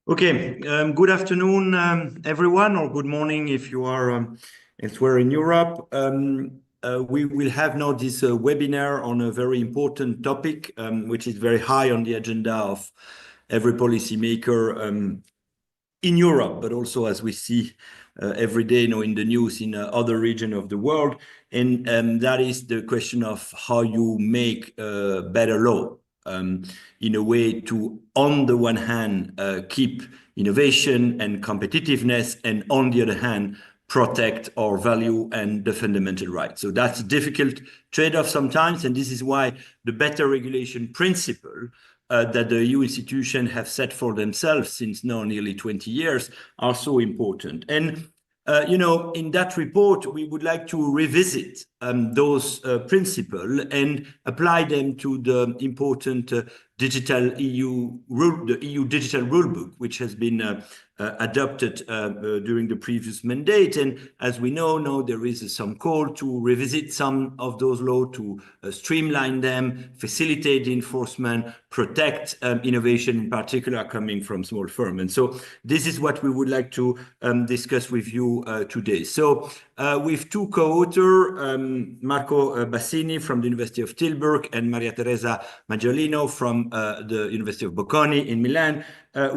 Okay, good afternoon, everyone, or good morning if you are elsewhere in Europe. We will have now this webinar on a very important topic, which is very high on the agenda of every policymaker in Europe, but also as we see every day, in the news in other regions of the world, and that is the question of how you make better law. In a way to, on the one hand, keep innovation and competitiveness, and on the other hand, protect our value and the fundamental rights. So that's a difficult trade-off sometimes, and this is why the better regulation principle that the EU institutions have set for themselves since now nearly 20 years are so important. And in that report, we would like to revisit those principles and apply them to the important digital EU rule, the EU digital rulebook, which has been adopted during the previous mandate. And as we know now, there is some call to revisit some of those laws, to streamline them, facilitate the enforcement, protect innovation, in particular coming from small firms. And so this is what we would like to discuss with you today. So with two co-authors, Marco Bassini from the University of Tilburg and Maria Teresa Maggiolino from the University of Bocconi in Milan,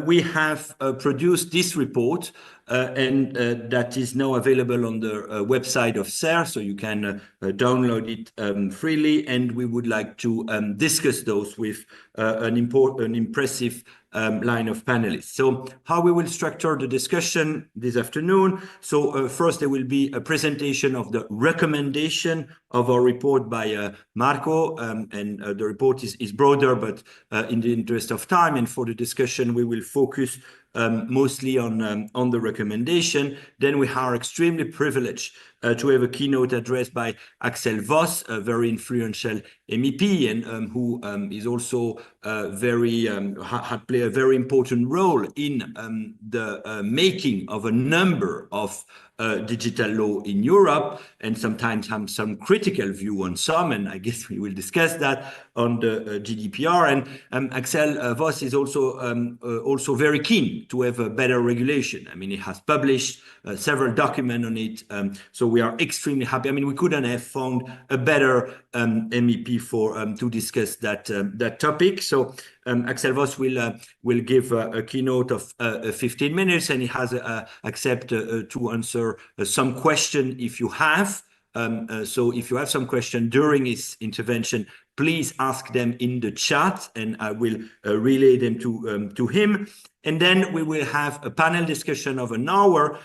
we have produced this report, and that is now available on the website of SER, so you can download it freely. And we would like to discuss those with an impressive line of panelists. So how we will structure the discussion this afternoon. So first there will be a presentation of the recommendation of our report by Marco, and the report is broader, but in the interest of time and for the discussion, we will focus mostly on the recommendation. Then we are extremely privileged to have a keynote address by Axel Voss, a very influential MEP, and who is also had played a very important role in the making of a number of digital law in Europe, and sometimes have some critical view on some, and I guess we will discuss that on the GDPR. And Axel Voss is also very keen to have a better regulation. I mean, he has published several documents on it, so we are extremely happy. I mean, we couldn't have found a better MEP to discuss that topic. So Axel Voss will give a keynote of 15 minutes, and he has accepted to answer some question if you have. So if you have some question during his intervention, please ask them in the chat, and I will relay them to him. And then we will have a panel discussion of an hour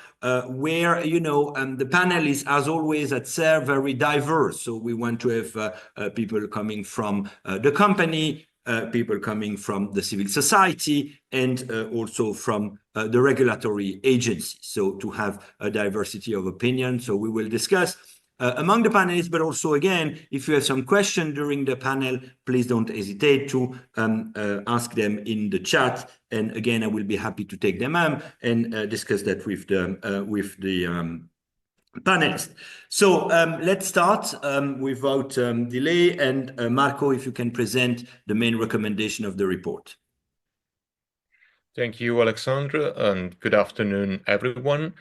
where, the panel is, as always, at SER, very diverse. So we want to have people coming from the company, people coming from the civil society, and also from the regulatory agency. So to have a diversity of opinion. So we will discuss among the panelists, but also, again, if you have some question during the panel, please don't hesitate to ask them in the chat. And again, I will be happy to take them and discuss that with the panelists. So let's start without delay. And Marco, if you can present the main recommendation of the report. Thank you, Alexandre, and good afternoon, everyone.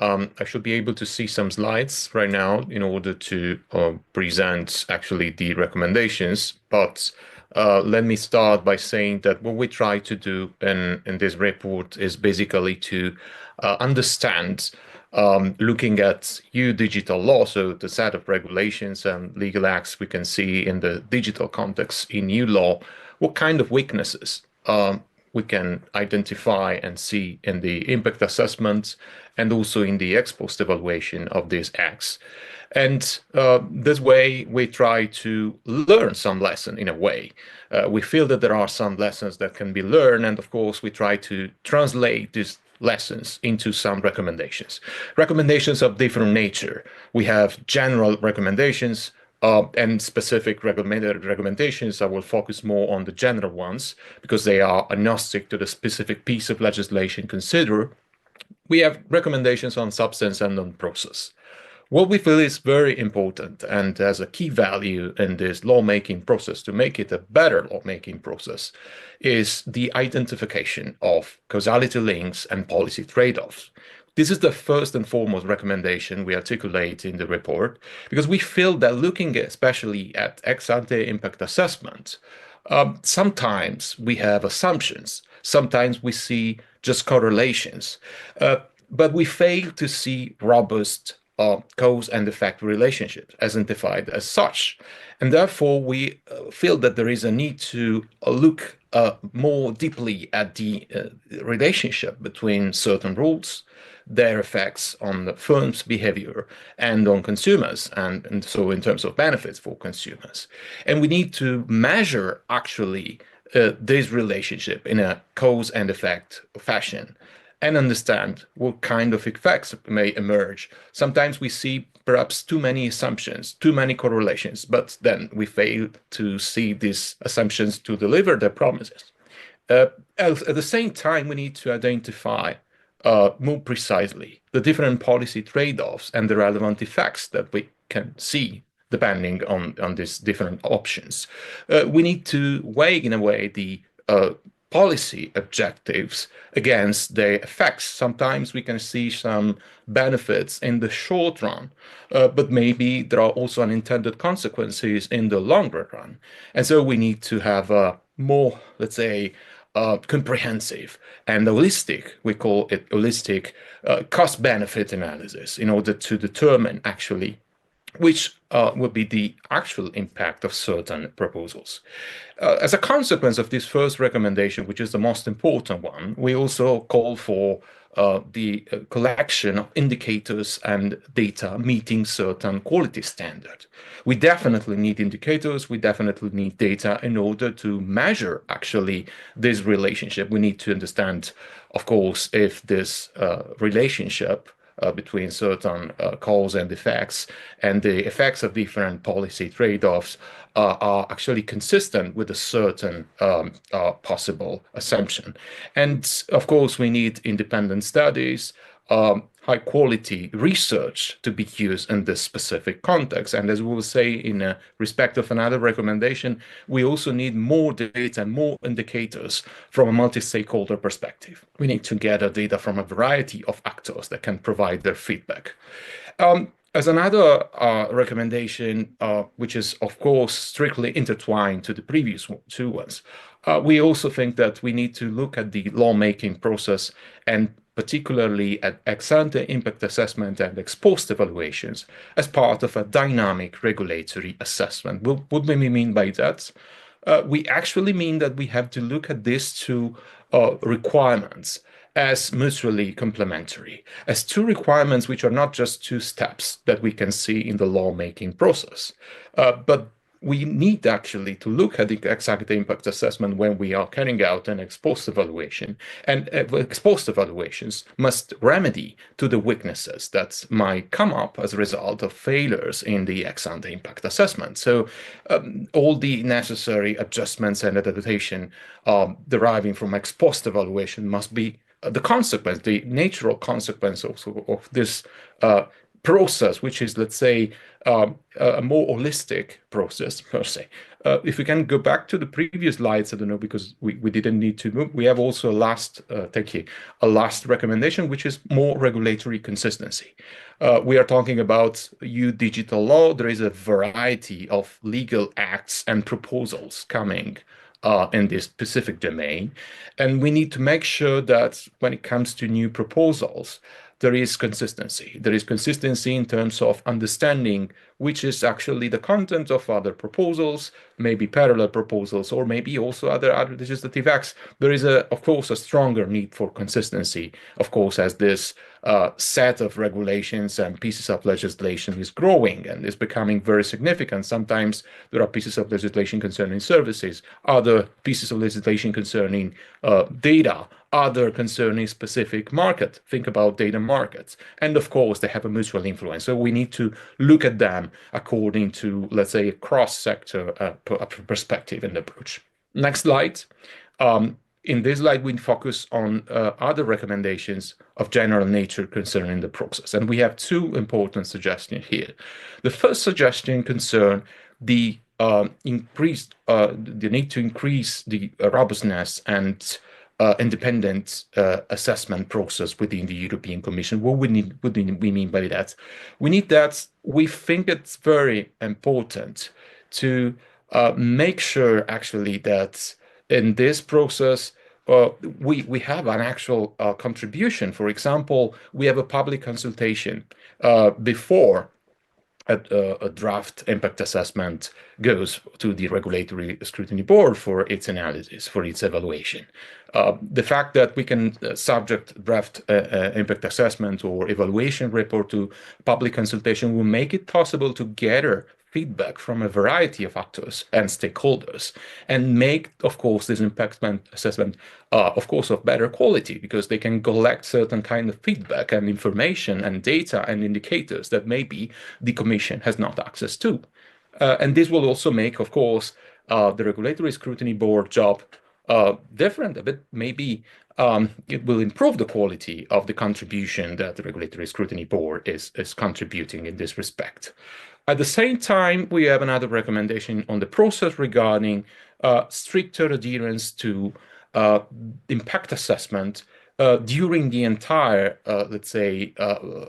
I should be able to see some slides right now in order to present actually the recommendations. But let me start by saying that what we try to do in this report is basically to understand, looking at EU digital law, so the set of regulations and legal acts we can see in the digital context in EU law, what kind of weaknesses we can identify and see in the impact assessment and also in the ex post evaluation of these acts. And this way, we try to learn some lesson in a way. We feel that there are some lessons that can be learned, and of course, we try to translate these lessons into some recommendations. Recommendations of different nature. We have general recommendations, and specific recommendations. I will focus more on the general ones because they are agnostic to the specific piece of legislation considered. We have recommendations on substance and on process. What we feel is very important and as a key value in this lawmaking process to make it a better lawmaking process is the identification of causality links and policy trade-offs. This is the first and foremost recommendation we articulate in the report because we feel that looking especially at ex-ante impact assessment, sometimes we have assumptions, sometimes we see just correlations, but we fail to see robust cause and effect relationships as identified as such. And therefore, we feel that there is a need to look more deeply at the relationship between certain rules, their effects on the firm's behavior and on consumers, and so in terms of benefits for consumers. And we need to measure actually this relationship in a cause and effect fashion and understand what kind of effects may emerge. Sometimes we see perhaps too many assumptions, too many correlations, but then we fail to see these assumptions to deliver their promises. At the same time, we need to identify more precisely the different policy trade-offs and the relevant effects that we can see depending on these different options. We need to weigh, in a way, the policy objectives against their effects. Sometimes we can see some benefits in the short run, but maybe there are also unintended consequences in the longer run. And so we need to have a more, let's say, comprehensive and holistic, we call it holistic, cost-benefit analysis in order to determine actually which would be the actual impact of certain proposals. As a consequence of this first recommendation, which is the most important one, we also call for the collection of indicators and data meeting certain quality standards. We definitely need indicators, we definitely need data in order to measure actually this relationship. We need to understand, of course, if this relationship between certain cause and effects and the effects of different policy trade-offs are actually consistent with a certain possible assumption. And of course, we need independent studies, high quality research to be used in this specific context. And as we will say in respect of another recommendation, we also need more data and more indicators from a multi-stakeholder perspective. We need to gather data from a variety of actors that can provide their feedback. As another recommendation, which is of course strictly intertwined to the previous two ones, we also think that we need to look at the lawmaking process and particularly at ex-ante impact assessment and ex-post evaluations as part of a dynamic regulatory assessment. What do we mean by that? We actually mean that we have to look at these two requirements as mutually complementary, as two requirements which are not just two steps that we can see in the lawmaking process, but we need actually to look at the ex-ante impact assessment when we are carrying out an ex-post evaluation. And ex-post evaluations must remedy to the weaknesses that might come up as a result of failures in the ex-ante impact assessment. So all the necessary adjustments and adaptation deriving from ex-post evaluation must be the consequence, the natural consequence also of this process, which is, let's say, a more holistic process per se. If we can go back to the previous slides, I don't know, because we didn't need to move. We have also a last recommendation, which is more regulatory consistency. We are talking about EU digital law. There is a variety of legal acts and proposals coming in this specific domain. And we need to make sure that when it comes to new proposals, there is consistency. There is consistency in terms of understanding which is actually the content of other proposals, maybe parallel proposals, or maybe also other legislative acts. There is, of course, a stronger need for consistency, of course, as this set of regulations and pieces of legislation is growing and is becoming very significant. Sometimes there are pieces of legislation concerning services, other pieces of legislation concerning data, other concerning specific market. Think about data markets. And of course, they have a mutual influence. So we need to look at them according to, let's say, a cross-sector perspective and approach. Next slide. in this slide, we focus on other recommendations of general nature concerning the process. And we have two important suggestions here. The first suggestion concerns the the need to increase the robustness and independent assessment process within the European Commission. What do we mean by that? We need that. We think it's very important to make sure actually that in this process we have an actual contribution. For example, we have a public consultation before a draft impact assessment goes to the regulatory scrutiny board for its analysis, for its evaluation. The fact that we can subject draft impact assessment or evaluation report to public consultation will make it possible to gather feedback from a variety of actors and stakeholders and make, of course, this impact assessment, of course, of better quality, because they can collect certain kind of feedback and information and data and indicators that maybe the Commission has not access to. And this will also make, of course, the regulatory scrutiny board job different a bit. Maybe it will improve the quality of the contribution that the regulatory scrutiny board is contributing in this respect. At the same time, we have another recommendation on the process regarding stricter adherence to impact assessment during the entire, let's say,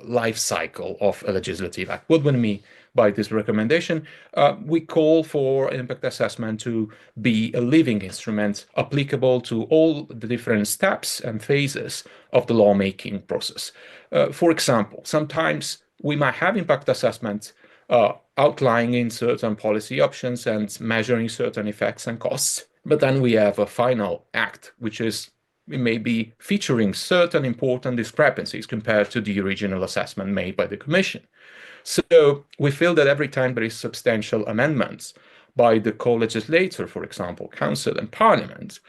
life cycle of a legislative act. What do we mean by this recommendation? We call for impact assessment to be a living instrument applicable to all the different steps and phases of the lawmaking process. For example, sometimes we might have impact assessments outlining certain policy options and measuring certain effects and costs. But then we have a final act, which is maybe featuring certain important discrepancies compared to the original assessment made by the Commission. So we feel that every time there is substantial amendments by the co-legislator, for example, Council and Parliament,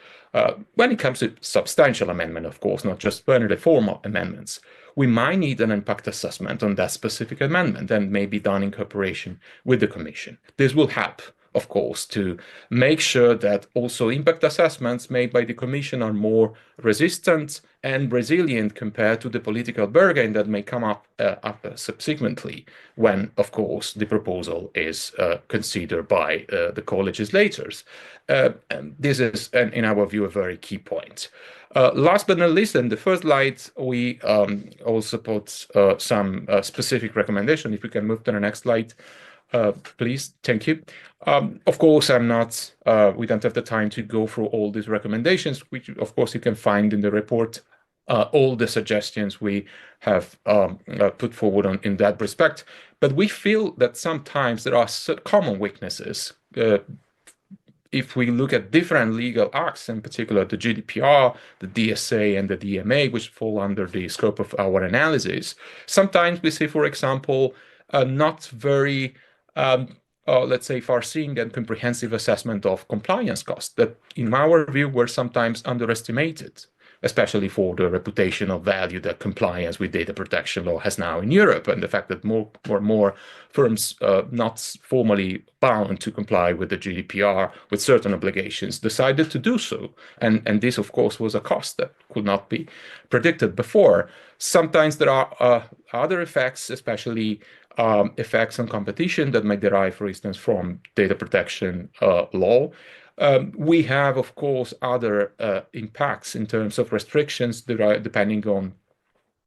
when it comes to substantial amendment, of course, not just very formal amendments, we might need an impact assessment on that specific amendment and may be done in cooperation with the Commission. This will help, of course, to make sure that also impact assessments made by the Commission are more resistant and resilient compared to the political bargain that may come up subsequently when, of course, the proposal is considered by the co-legislators. This is, in our view, a very key point. Last but not least, in the first slide, we also put some specific recommendation. If we can move to the next slide, please. Thank you. Of course, we don't have the time to go through all these recommendations, which, of course, you can find in the report, all the suggestions we have put forward in that respect. But we feel that sometimes there are common weaknesses. If we look at different legal acts, in particular the GDPR, the DSA, and the DMA, which fall under the scope of our analysis, sometimes we see, for example, not very, let's say, far-seeing and comprehensive assessment of compliance costs that, in our view, were sometimes underestimated, especially for the reputational value that compliance with data protection law has now in Europe, and the fact that more and more firms not formally bound to comply with the GDPR with certain obligations decided to do so. And this, of course, was a cost that could not be predicted before. Sometimes there are other effects, especially effects on competition that might derive, for instance, from data protection law. We have, of course, other impacts in terms of restrictions depending on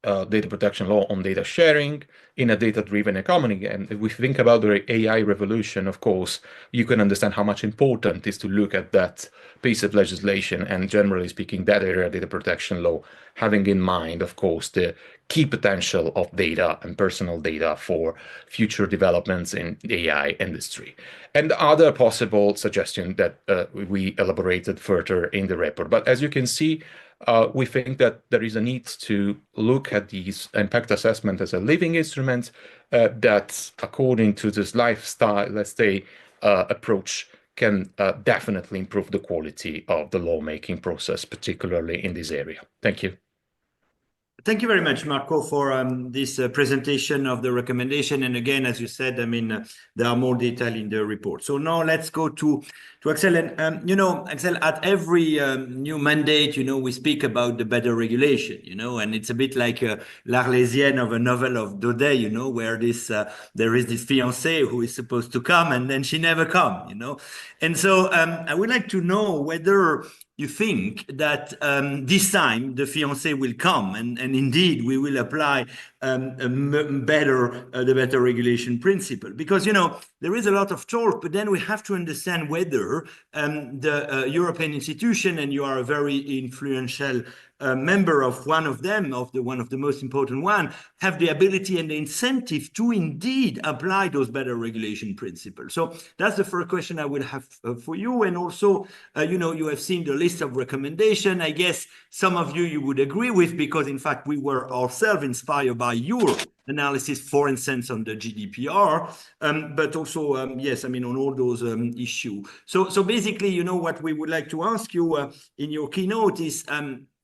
data protection law on data sharing in a data-driven economy. And if we think about the AI revolution, of course, you can understand how much important it is to look at that piece of legislation and, generally speaking, that area data protection law, having in mind, of course, the key potential of data and personal data for future developments in the AI industry. And other possible suggestions that we elaborated further in the report. But as you can see, we think that there is a need to look at these impact assessment as a living instrument that, according to this lifestyle, let's say, approach, can definitely improve the quality of the lawmaking process, particularly in this area. Thank you. Thank you very much, Marco, for this presentation of the recommendation. And again, as you said, I mean, there are more detail in the report. So now let's go to Axel. And, Axel, at every new mandate, we speak about the better regulation, and it's a bit like l'Arlésienne of a novel of Daudet, where there is this fiancée who is supposed to come and then she never come, And so I would like to know whether you think that this time the fiancé will come and indeed we will apply the better regulation principle, because there is a lot of talk, but then we have to understand whether the European institution, and you are a very influential member of one of them, one of the most important one, have the ability and the incentive to indeed apply those better regulation principles. So that's the first question I will have for you. And also, you have seen the list of recommendation. I guess some of you would agree with, because in fact we were ourselves inspired by your analysis, for instance, on the GDPR, but also, yes, I mean, on all those issues. So basically, what we would like to ask you in your keynote is,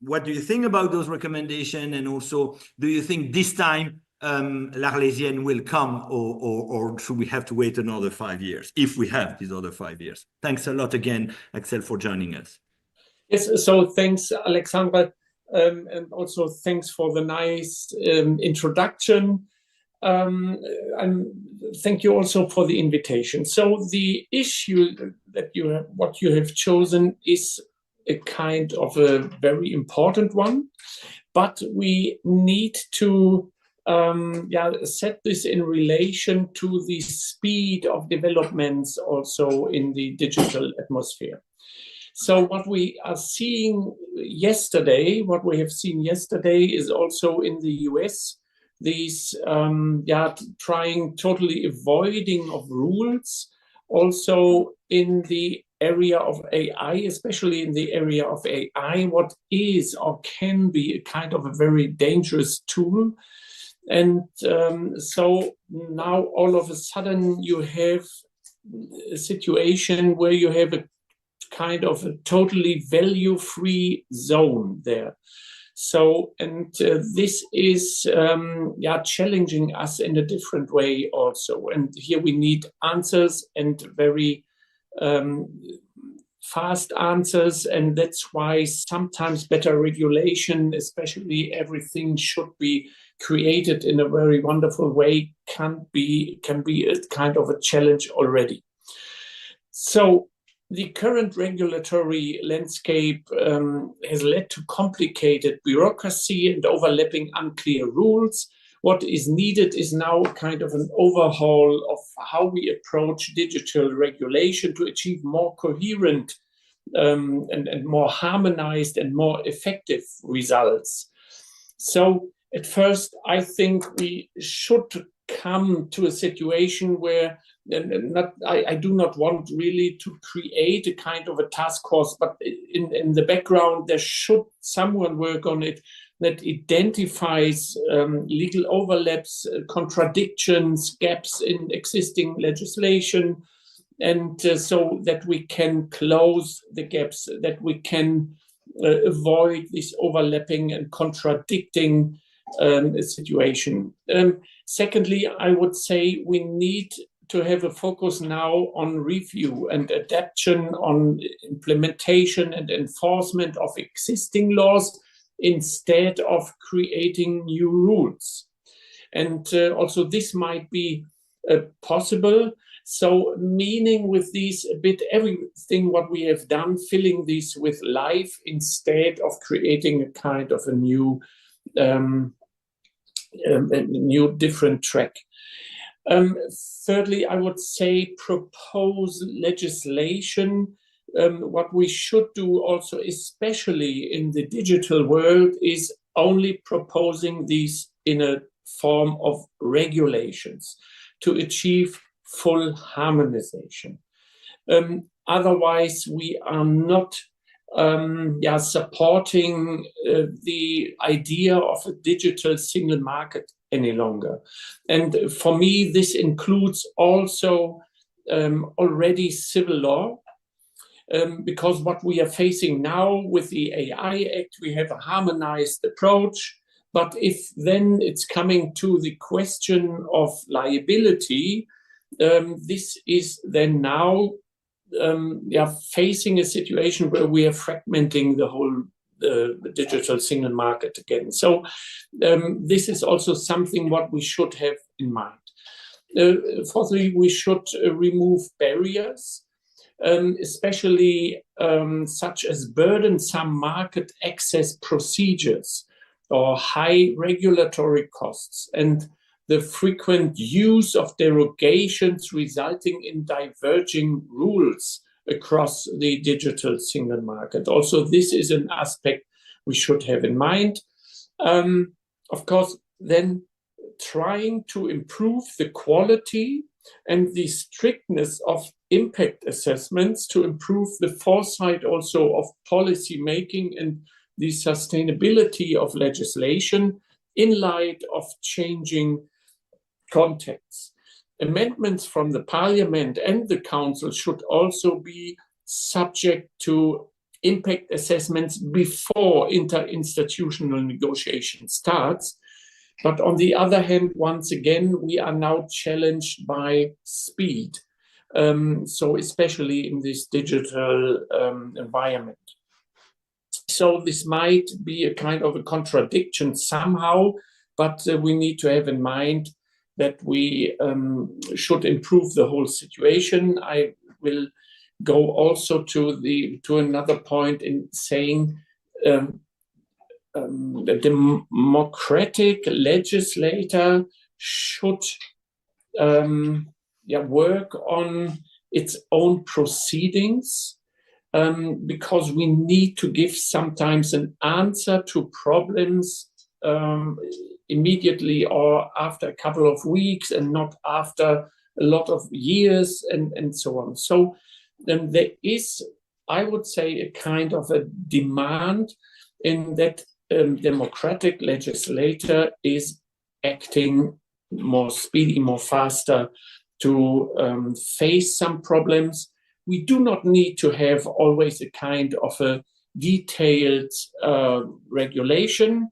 what do you think about those recommendations? And also, do you think this time l'Arlésienne will come, or should we have to wait another 5 years, if we have these other 5 years? Thanks a lot again, Axel, for joining us. Yes, so thanks, Alexandra, and also thanks for the nice introduction. And thank you also for the invitation. So the issue that what you have chosen is a kind of a very important one, but we need to set this in relation to the speed of developments also in the digital atmosphere. So what we are seeing yesterday, what we have seen yesterday is also in the US, these trying totally avoiding of rules, also in the area of AI, especially in the area of AI, what is or can be a kind of a very dangerous tool. And so now all of a sudden you have a situation where you have a kind of a totally value-free zone there. So, and this is challenging us in a different way also. And here we need answers, and very fast answers. And that's why sometimes better regulation, especially everything should be created in a very wonderful way, can be a kind of a challenge already. So the current regulatory landscape has led to complicated bureaucracy and overlapping unclear rules. What is needed is now kind of an overhaul of how we approach digital regulation to achieve more coherent and more harmonized and more effective results. So at first, I think we should come to a situation where I do not want really to create a kind of a task force, but in the background, there should someone work on it that identifies legal overlaps, contradictions, gaps in existing legislation, and so that we can close the gaps, that we can avoid this overlapping and contradicting situation. Secondly, I would say we need to have a focus now on review and adaptation, on implementation and enforcement of existing laws instead of creating new rules. And also this might be possible. So meaning with these a bit everything what we have done, filling this with life instead of creating a kind of a new different track. Thirdly, I would say propose legislation. What we should do also, especially in the digital world, is only proposing these in a form of regulations to achieve full harmonization. Otherwise, we are not supporting the idea of a digital single market any longer. And for me, this includes also already civil law, because what we are facing now with the AI Act, we have a harmonized approach, But if then it's coming to the question of liability, this is then now facing a situation where we are fragmenting the whole digital single market again. So this is also something what we should have in mind. Fourthly, we should remove barriers, especially such as burdensome market access procedures or high regulatory costs and the frequent use of derogations resulting in diverging rules across the digital single market. Also, this is an aspect we should have in mind. Of course, then trying to improve the quality and the strictness of impact assessments to improve the foresight also of policy making and the sustainability of legislation in light of changing contexts. Amendments from the Parliament and the Council should also be subject to impact assessments before interinstitutional negotiation starts. But on the other hand, once again, we are now challenged by speed. So especially in this digital environment. So this might be a kind of a contradiction somehow, but we need to have in mind that we should improve the whole situation. I will go also to another point in saying the democratic legislator should work on its own proceedings, because we need to give sometimes an answer to problems immediately or after a couple of weeks and not after a lot of years and so on. So there is, I would say, a kind of a demand in that democratic legislator is acting more speedy, more faster to face some problems. We do not need to have always a kind of a detailed regulation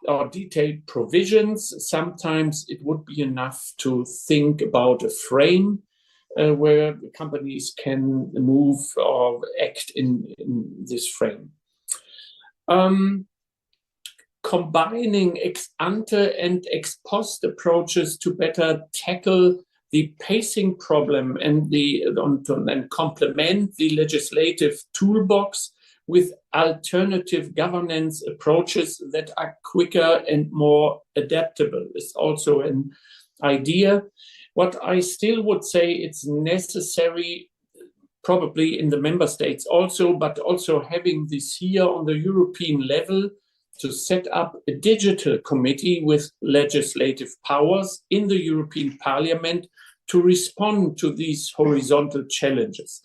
or detailed provisions. Sometimes it would be enough to think about a frame where companies can move or act in this frame. Combining ex ante and ex post approaches to better tackle the pacing problem and complement the legislative toolbox with alternative governance approaches that are quicker and more adaptable is also an idea. What I still would say it's necessary, probably in the member states also, but also having this here on the European level, to set up a digital committee with legislative powers in the European Parliament to respond to these horizontal challenges.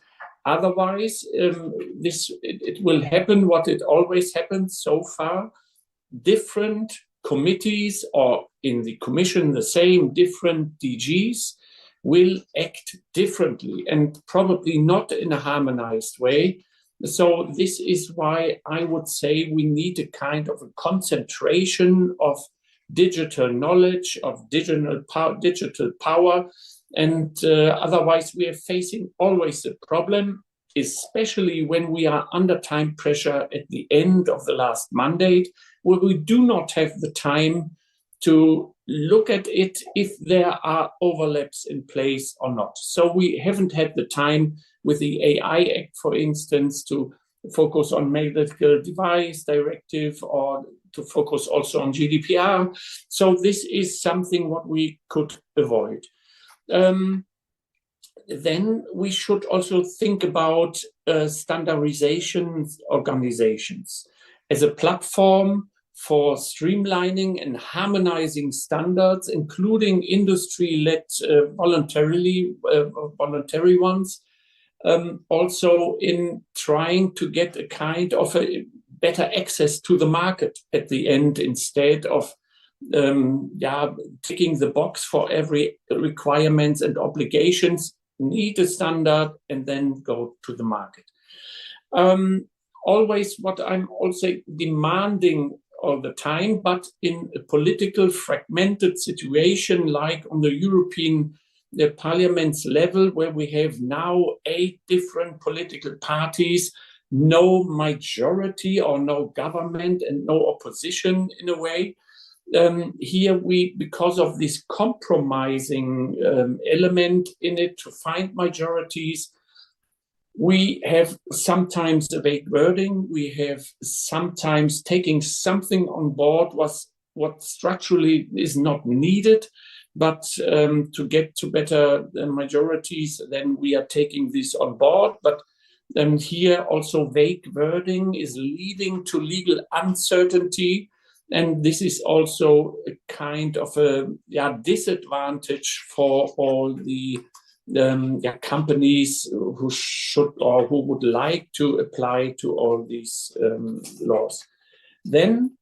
Otherwise, it will happen what it always happens so far. Different committees, or in the Commission the same, different DGs will act differently and probably not in a harmonized way. So this is why I would say we need a kind of a concentration of digital knowledge, of digital power, and otherwise we are facing always a problem, especially when we are under time pressure at the end of the last mandate, where we do not have the time to look at it if there are overlaps in place or not. So we haven't had the time with the AI Act, for instance, to focus on medical device directive or to focus also on GDPR. So this is something what we could avoid. Then we should also think about standardization organizations as a platform for streamlining and harmonizing standards, including industry-led voluntary ones, also in trying to get a kind of a better access to the market at the end, instead of ticking the box for every requirements and obligations, need a standard and then go to the market. Always what I'm also demanding all the time, but in a political fragmented situation like on the European Parliament's level, where we have now 8 different political parties, no majority or no government and no opposition in a way. Here we, because of this compromising element in it to find majorities, we have sometimes a vague wording. We have sometimes taking something on board what structurally is not needed, but to get to better majorities, then we are taking this on board. But here also vague wording is leading to legal uncertainty. And this is also a kind of a disadvantage for all the companies who should or who would like to apply to all these laws. Then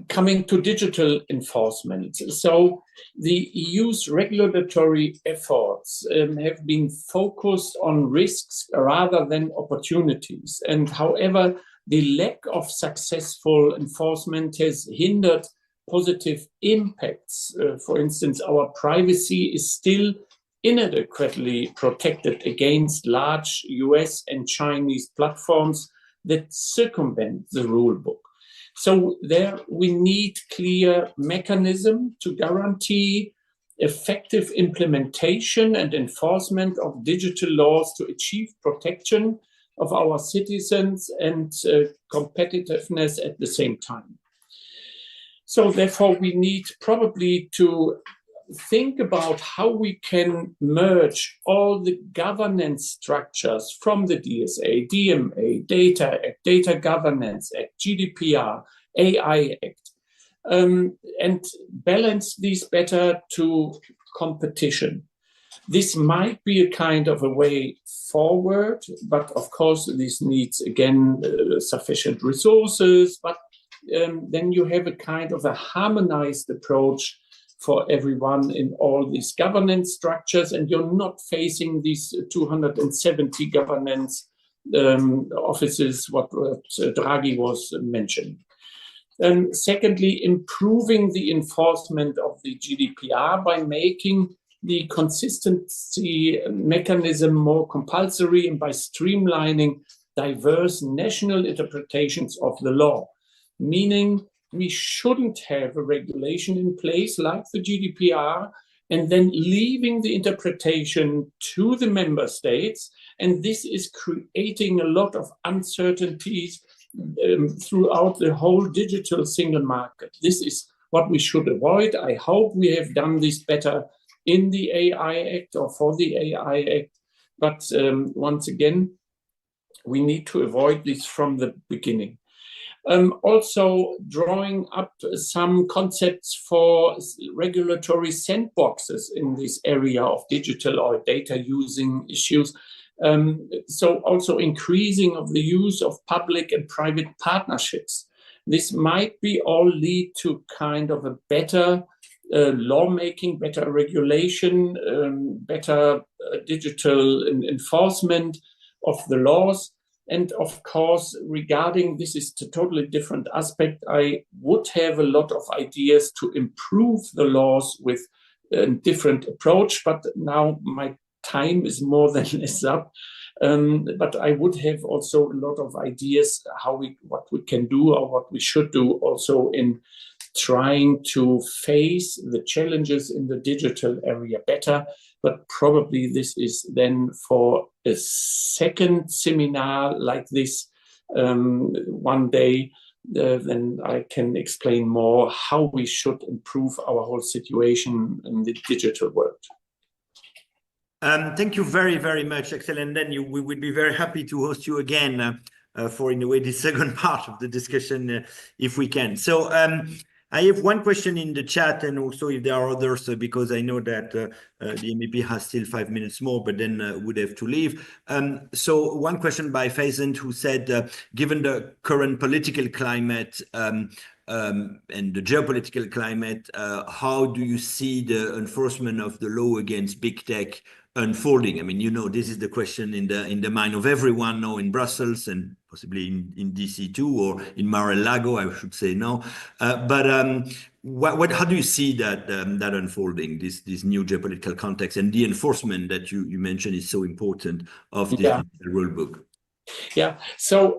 coming to digital enforcement. So the EU's regulatory efforts have been focused on risks rather than opportunities. And however, the lack of successful enforcement has hindered positive impacts. For instance, our privacy is still inadequately protected against large US and Chinese platforms that circumvent the rule book. So there we need clear mechanism to guarantee effective implementation and enforcement of digital laws to achieve protection of our citizens and competitiveness at the same time. So therefore we need probably to think about how we can merge all the governance structures from the DSA, DMA, Data Act, Data Governance Act, GDPR, AI Act, and balance these better to competition. This might be a kind of a way forward, but of course this needs, again, sufficient resources, but then you have a kind of a harmonized approach for everyone in all these governance structures, and you're not facing these 270 governance offices, what Draghi was mentioning. Secondly, improving the enforcement of the GDPR by making the consistency mechanism more compulsory and by streamlining diverse national interpretations of the law, meaning we shouldn't have a regulation in place like the GDPR and then leaving the interpretation to the member states. And this is creating a lot of uncertainties throughout the whole digital single market. This is what we should avoid. I hope we have done this better in the AI Act or for the AI Act. But once again, we need to avoid this from the beginning. Also drawing up some concepts for regulatory sandboxes in this area of digital or data using issues. So also increasing of the use of public and private partnerships. This might be all lead to kind of a better lawmaking, better regulation, better digital enforcement of the laws. And of course, regarding this is a totally different aspect, I would have a lot of ideas to improve the laws with a different approach, but now my time is more than is up. But I would have also a lot of ideas what we can do or what we should do also in trying to face the challenges in the digital area better. But probably this is then for a second seminar like this one day, then I can explain more how we should improve our whole situation in the digital world. Thank you very, very much, Axel. And then we would be very happy to host you again for, in a way, the second part of the discussion, if we can. So I have one question in the chat, and also if there are others, because I know that the MEP has still 5 minutes more, but then would have to leave. So one question by Faisant, who said, given the current political climate and the geopolitical climate, how do you see the enforcement of the law against big tech unfolding? I mean, you know, this is the question in the mind of everyone now in Brussels and possibly in DC too, or in Mar-a-Lago, I should say now. But how do you see that that unfolding, this new geopolitical context and the enforcement that you mentioned is so important of this digital rule book? Yeah, so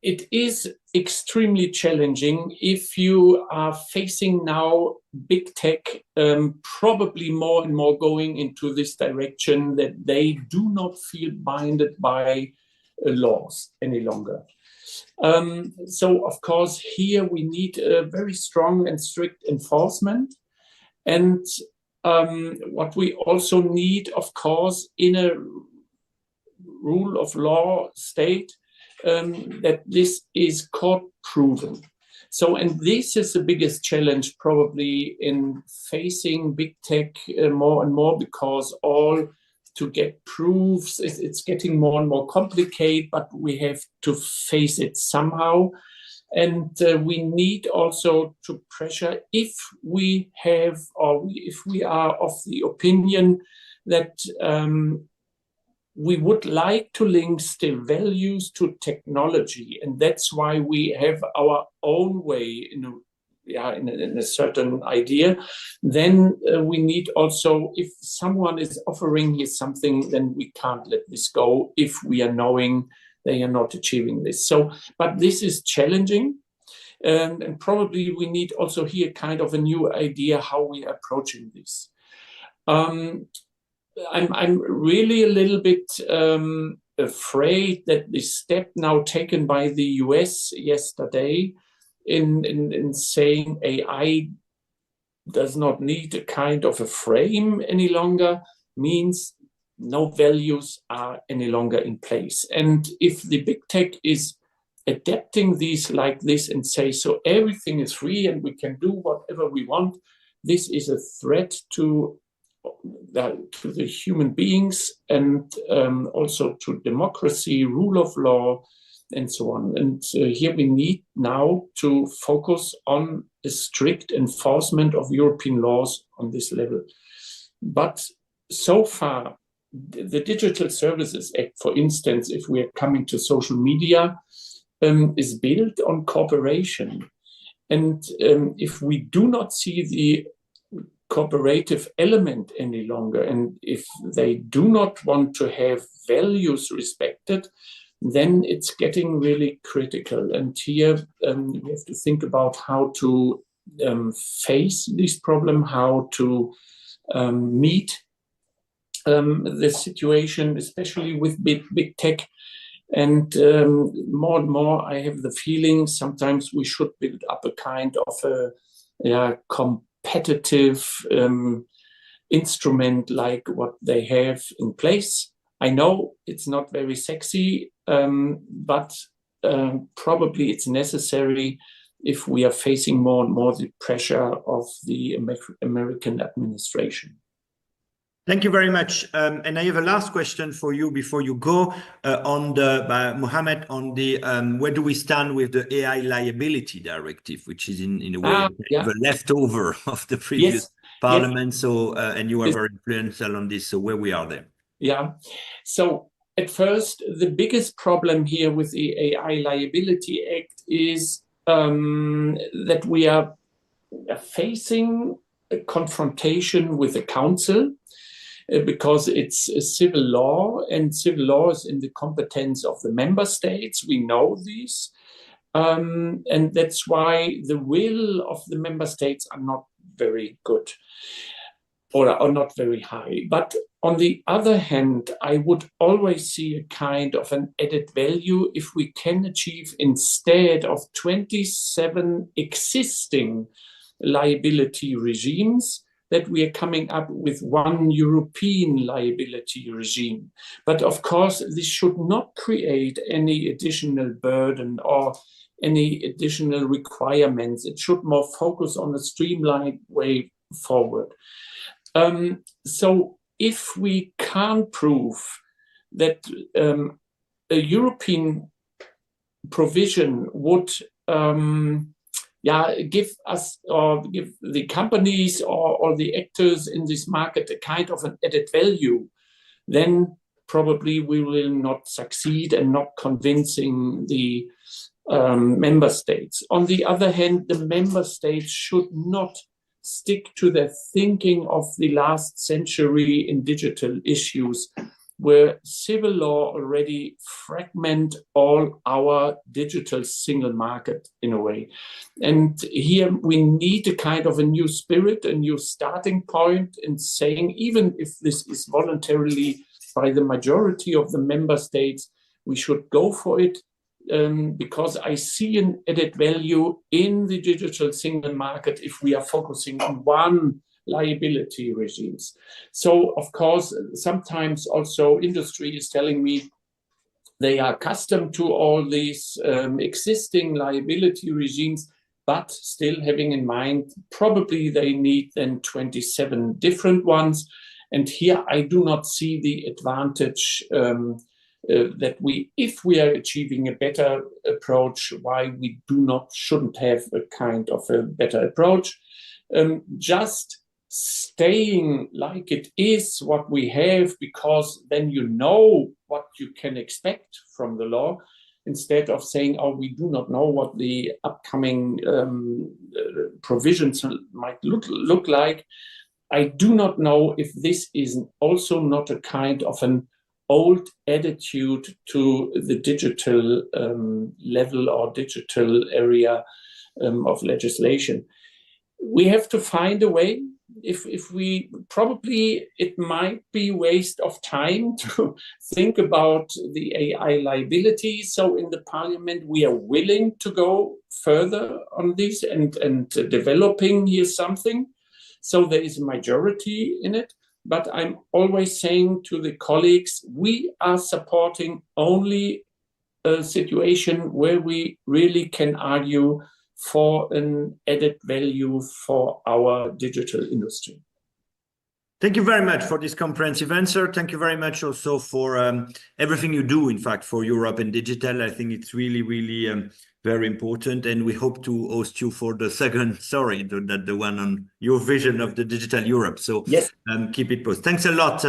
it is extremely challenging if you are facing now big tech, probably more and more going into this direction that they do not feel bounded by laws any longer. So, of course, here we need a very strong and strict enforcement. And what we also need, of course, in a rule of law state, that this is court proven. So, and this is the biggest challenge probably in facing big tech more and more, because all to get proofs, it's getting more and more complicated, but we have to face it somehow. And we need also to pressure if we have, or if we are of the opinion that we would like to link still values to technology, and that's why we have our own way in a certain idea. Then we need also, if someone is offering here something, then we can't let this go if we are knowing they are not achieving this. So, but this is challenging, and probably we need also here kind of a new idea how we are approaching this. I'm really a little bit afraid that the step now taken by the US yesterday in saying AI does not need a kind of a frame any longer means no values are any longer in place. And if the big tech is adapting these like this and say, so everything is free and we can do whatever we want, this is a threat to the human beings and also to democracy, rule of law, and so on. And here we need now to focus on a strict enforcement of European laws on this level. But so far, the Digital Services Act, for instance, if we are coming to social media, is built on cooperation. And if we do not see the cooperative element any longer, and if they do not want to have values respected, then it's getting really critical. And here we have to think about how to face this problem, how to meet the situation, especially with big tech. And more and more, I have the feeling sometimes we should build up a kind of a competitive instrument like what they have in place. I know it's not very sexy, but probably it's necessary if we are facing more and more the pressure of the American administration. Thank you very much. And I have a last question for you before you go by Mohammed on the where do we stand with the AI liability directive, which is in a way the leftover of the previous parliament. So and you are very influential on this. So where we are there? Yeah. So at first, the biggest problem here with the AI Liability Act is that we are facing a confrontation with the council. Because it's a civil law, and civil law is in the competence of the member states. We know this. And that's why the will of the member states are not very good or are not very high. But on the other hand, I would always see a kind of an added value if we can achieve, instead of 27 existing liability regimes, that we are coming up with one European liability regime. But of course, this should not create any additional burden or any additional requirements. It should more focus on a streamlined way forward. So if we can't prove that a European provision would give us or give the companies or the actors in this market a kind of an added value, then probably we will not succeed and not convincing the member states. On the other hand, the member states should not stick to their thinking of the last century in digital issues, where civil law already fragment all our digital single market in a way. And here we need a kind of a new spirit, a new starting point in saying, even if this is voluntarily by the majority of the member states, we should go for it, because I see an added value in the digital single market if we are focusing on one liability regimes. So, of course, sometimes also industry is telling me they are accustomed to all these existing liability regimes, but still having in mind probably they need then 27 different ones. And here I do not see the advantage that if we are achieving a better approach, why we shouldn't have a kind of a better approach. Just staying like it is what we have, because then you know what you can expect from the law, instead of saying, oh, we do not know what the upcoming provisions might look like. I do not know if this is also not a kind of an old attitude to the digital level or digital area of legislation. We have to find a way. If we probably, it might be waste of time to think about the AI liability. So in the parliament, we are willing to go further on this and developing here something. So there is a majority in it. But I'm always saying to the colleagues, we are supporting only a situation where we really can argue for an added value for our digital industry. Thank you very much for this comprehensive answer. Thank you very much also for everything you do, in fact, for Europe and digital. I think it's really, really very important. And we hope to host you for the second, not the one on your vision of the digital Europe. So yes, keep it posted. Thanks a lot,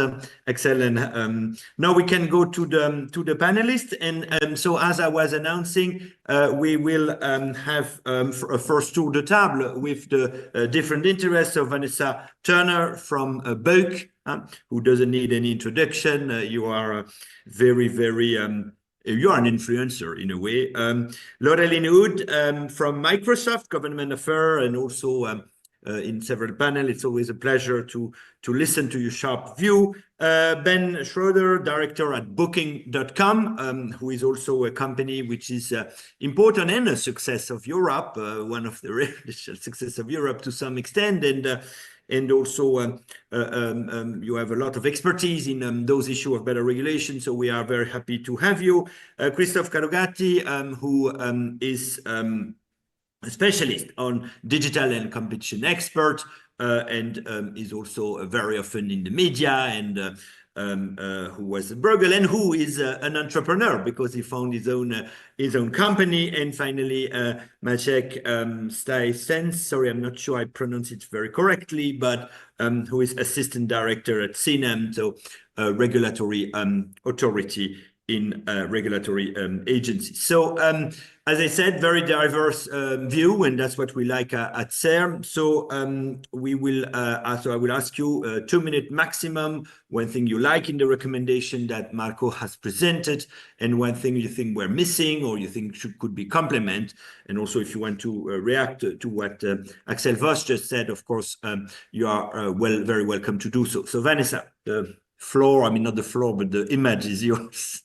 Axel. And now we can go to the panelists. And so as I was announcing, we will have a first tour de table with the different interests of Vanessa Turner from Beuk, who doesn't need any introduction. You are very, very, you are an influencer in a way. Laureline Hood from Microsoft Government Affairs, and also in several panels. It's always a pleasure to listen to your sharp view. Ben Schroeder, director at Booking.com, who is also a company which is important and a success of Europe, one of the real success of Europe to some extent. And also you have a lot of expertise in those issues of better regulation. So we are very happy to have you. Christophe Carogatti, who is a specialist on digital and competition expert, and is also very often in the media, and who was at Bruegel, and who is an entrepreneur because he found his own company. And finally, Maciek Stajsens, sorry, I'm not sure I pronounce it very correctly, but who is assistant director at CNAM, so regulatory authority in regulatory agencies. So as I said, very diverse view, and that's what we like at CERM. So we will, so I will ask you 2-minute maximum, one thing you like in the recommendation that Marco has presented, and one thing you think we're missing or you think could be complement. And also if you want to react to what Axel Voss just said, of course, you are very welcome to do so. So Vanessa, the floor, I mean, not the floor, but the image is yours.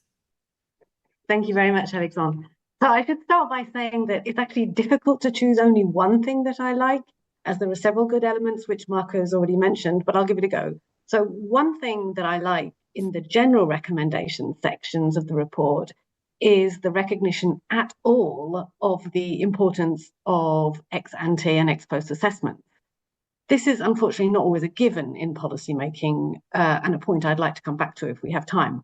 Thank you very much, Alexandre. So I should start by saying that it's actually difficult to choose only one thing that I like, as there are several good elements which Marco has already mentioned, but I'll give it a go. So one thing that I like in the general recommendation sections of the report is the recognition at all of the importance of ex ante and ex post assessments. This is unfortunately not always a given in policymaking, and a point I'd like to come back to if we have time.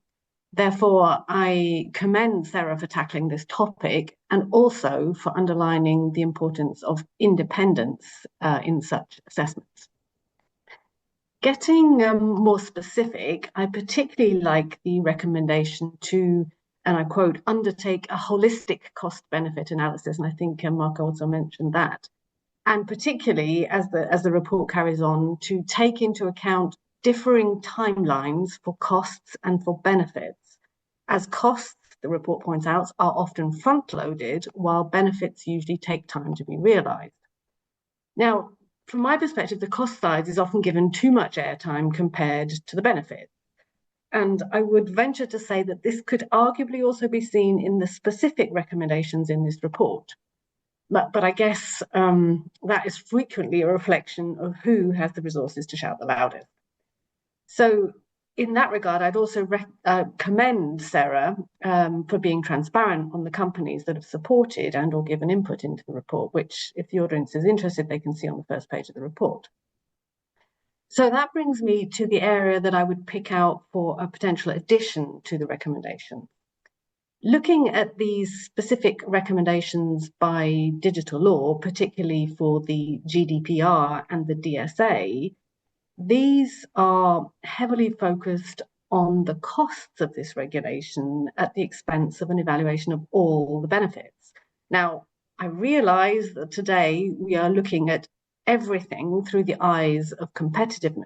Therefore, I commend Sarah for tackling this topic and also for underlining the importance of independence in such assessments. Getting more specific, I particularly like the recommendation to, and I quote, undertake a holistic cost-benefit analysis. And I think Mark also mentioned that. And particularly as the report carries on, to take into account differing timelines for costs and for benefits, as costs, the report points out, are often front-loaded, while benefits usually take time to be realized. Now, from my perspective, the cost side is often given too much airtime compared to the benefits. And I would venture to say that this could arguably also be seen in the specific recommendations in this report. But I guess that is frequently a reflection of who has the resources to shout the loudest. So in that regard, I'd also commend Sarah for being transparent on the companies that have supported and or given input into the report, which if the audience is interested, they can see on the first page of the report. So that brings me to the area that I would pick out for a potential addition to the recommendation. Looking at these specific recommendations by digital law, particularly for the GDPR and the DSA, these are heavily focused on the costs of this regulation at the expense of an evaluation of all the benefits. Now, I realize that today we are looking at everything through the eyes of competitiveness.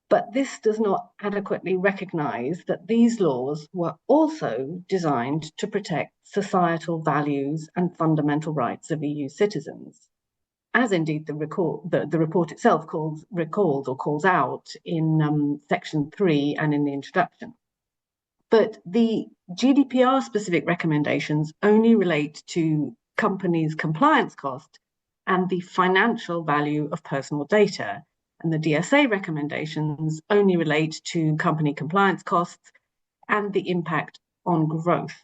But this does not adequately recognize that these laws were also designed to protect societal values and fundamental rights of EU citizens, as indeed the report itself calls out in section 3 and in the introduction. But the GDPR specific recommendations only relate to companies' compliance cost and the financial value of personal data. And the DSA recommendations only relate to company compliance costs and the impact on growth.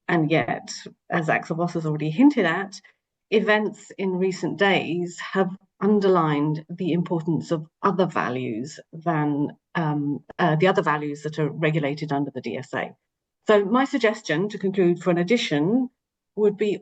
And yet, as Axel Voss has already hinted at, events in recent days have underlined the importance of other values than the other values that are regulated under the DSA. So my suggestion to conclude for an addition would be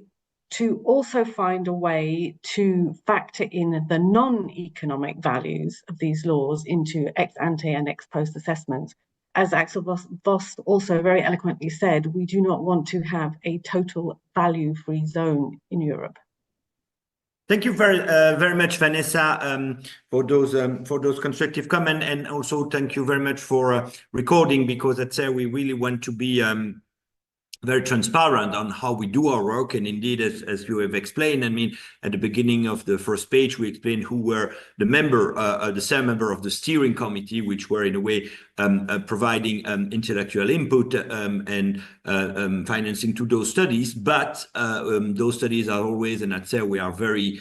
to also find a way to factor in the non-economic values of these laws into ex ante and ex post assessments. As Axel Voss also very eloquently said, we do not want to have a total value-free zone in Europe. Thank you very much, Vanessa, for those constructive comments, and also thank you very much for recording, because I'd say we really want to be very transparent on how we do our work. And indeed, as you have explained, I mean, at the beginning of the first page, we explained who were the same member of the steering committee, which were in a way providing intellectual input and financing to those studies. But those studies are always, and I'd say we are very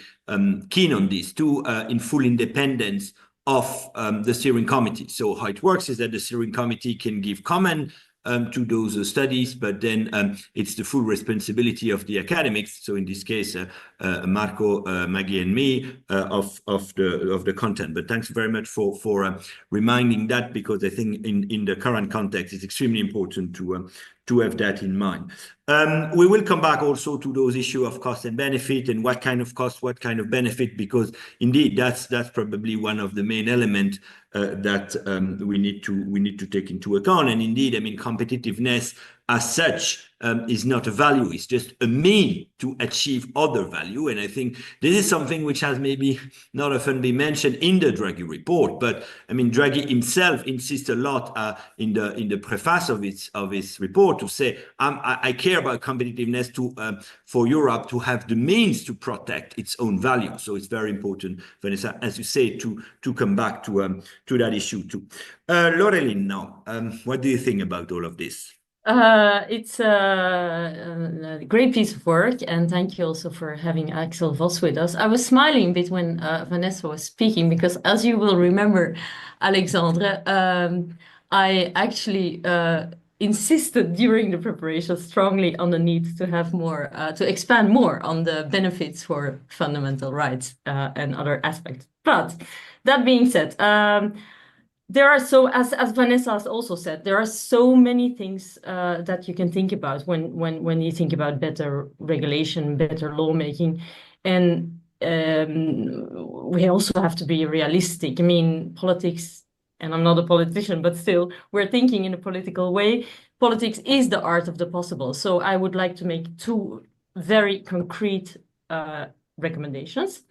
keen on this too, in full independence of the steering committee. So how it works is that the steering committee can give comment to those studies, but then it's the full responsibility of the academics. So in this case, Marco, Maggie, and me of the content. But thanks very much for reminding that, because I think in the current context, it's extremely important to have that in mind. We will come back also to those issues of cost and benefit, and what kind of cost, what kind of benefit, because indeed that's probably one of the main elements that we need to take into account. And indeed, I mean, competitiveness as such is not a value, it's just a mean to achieve other value. And I think this is something which has maybe not often been mentioned in the Draghi report, but I mean, Draghi himself insists a lot in the preface of his report to say, I care about competitiveness for Europe to have the means to protect its own value. So it's very important, Vanessa, as you say, to come back to that issue too. Laureline, now, what do you think about all of this? It's a great piece of work, and thank you also for having Axel Voss with us. I was smiling a bit when Vanessa was speaking, because as you will remember, Alexandre, I actually insisted during the preparation strongly on the need to have more, to expand more on the benefits for fundamental rights and other aspects. But that being said, there are as Vanessa has also said, there are so many things that you can think about when you think about better regulation, better lawmaking. And we also have to be realistic. I mean, politics, and I'm not a politician, but still, we're thinking in a political way. Politics is the art of the possible. So I would like to make two very concrete recommendations.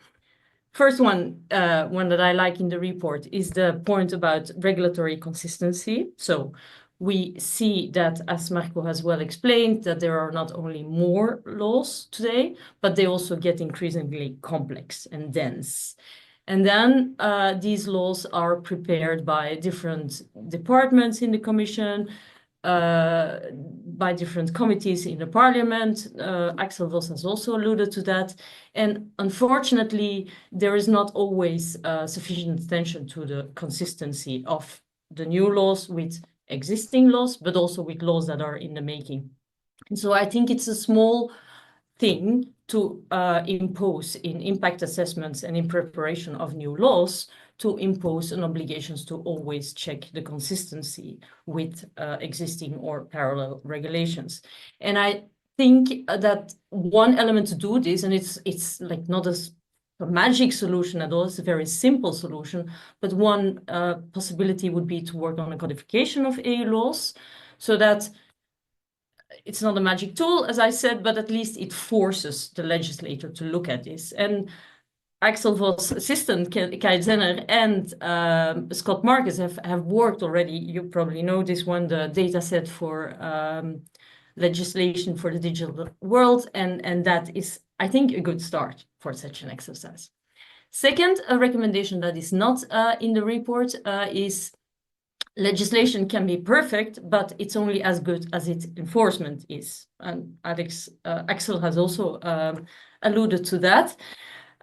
First one that I like in the report is the point about regulatory consistency. So we see that, as Marco has well explained, that there are not only more laws today, but they also get increasingly complex and dense. And then these laws are prepared by different departments in the Commission, by different committees in the Parliament. Axel Voss has also alluded to that. And unfortunately, there is not always sufficient attention to the consistency of the new laws with existing laws, but also with laws that are in the making. And so I think it's a small thing to impose in impact assessments and in preparation of new laws, to impose an obligation to always check the consistency with existing or parallel regulations. And I think that one element to do this, and it's like not a magic solution at all, it's a very simple solution, but one possibility would be to work on a codification of EU laws, so that it's not a magic tool, as I said, but at least it forces the legislator to look at this. And Axel Voss' assistant, Kai Zenner, and Scott Marcus have worked already. You probably know this one, the data set for legislation for the digital world. And that is, I think, a good start for such an exercise. Second, a recommendation that is not in the report is legislation can be perfect, but it's only as good as its enforcement is. And Axel has also alluded to that.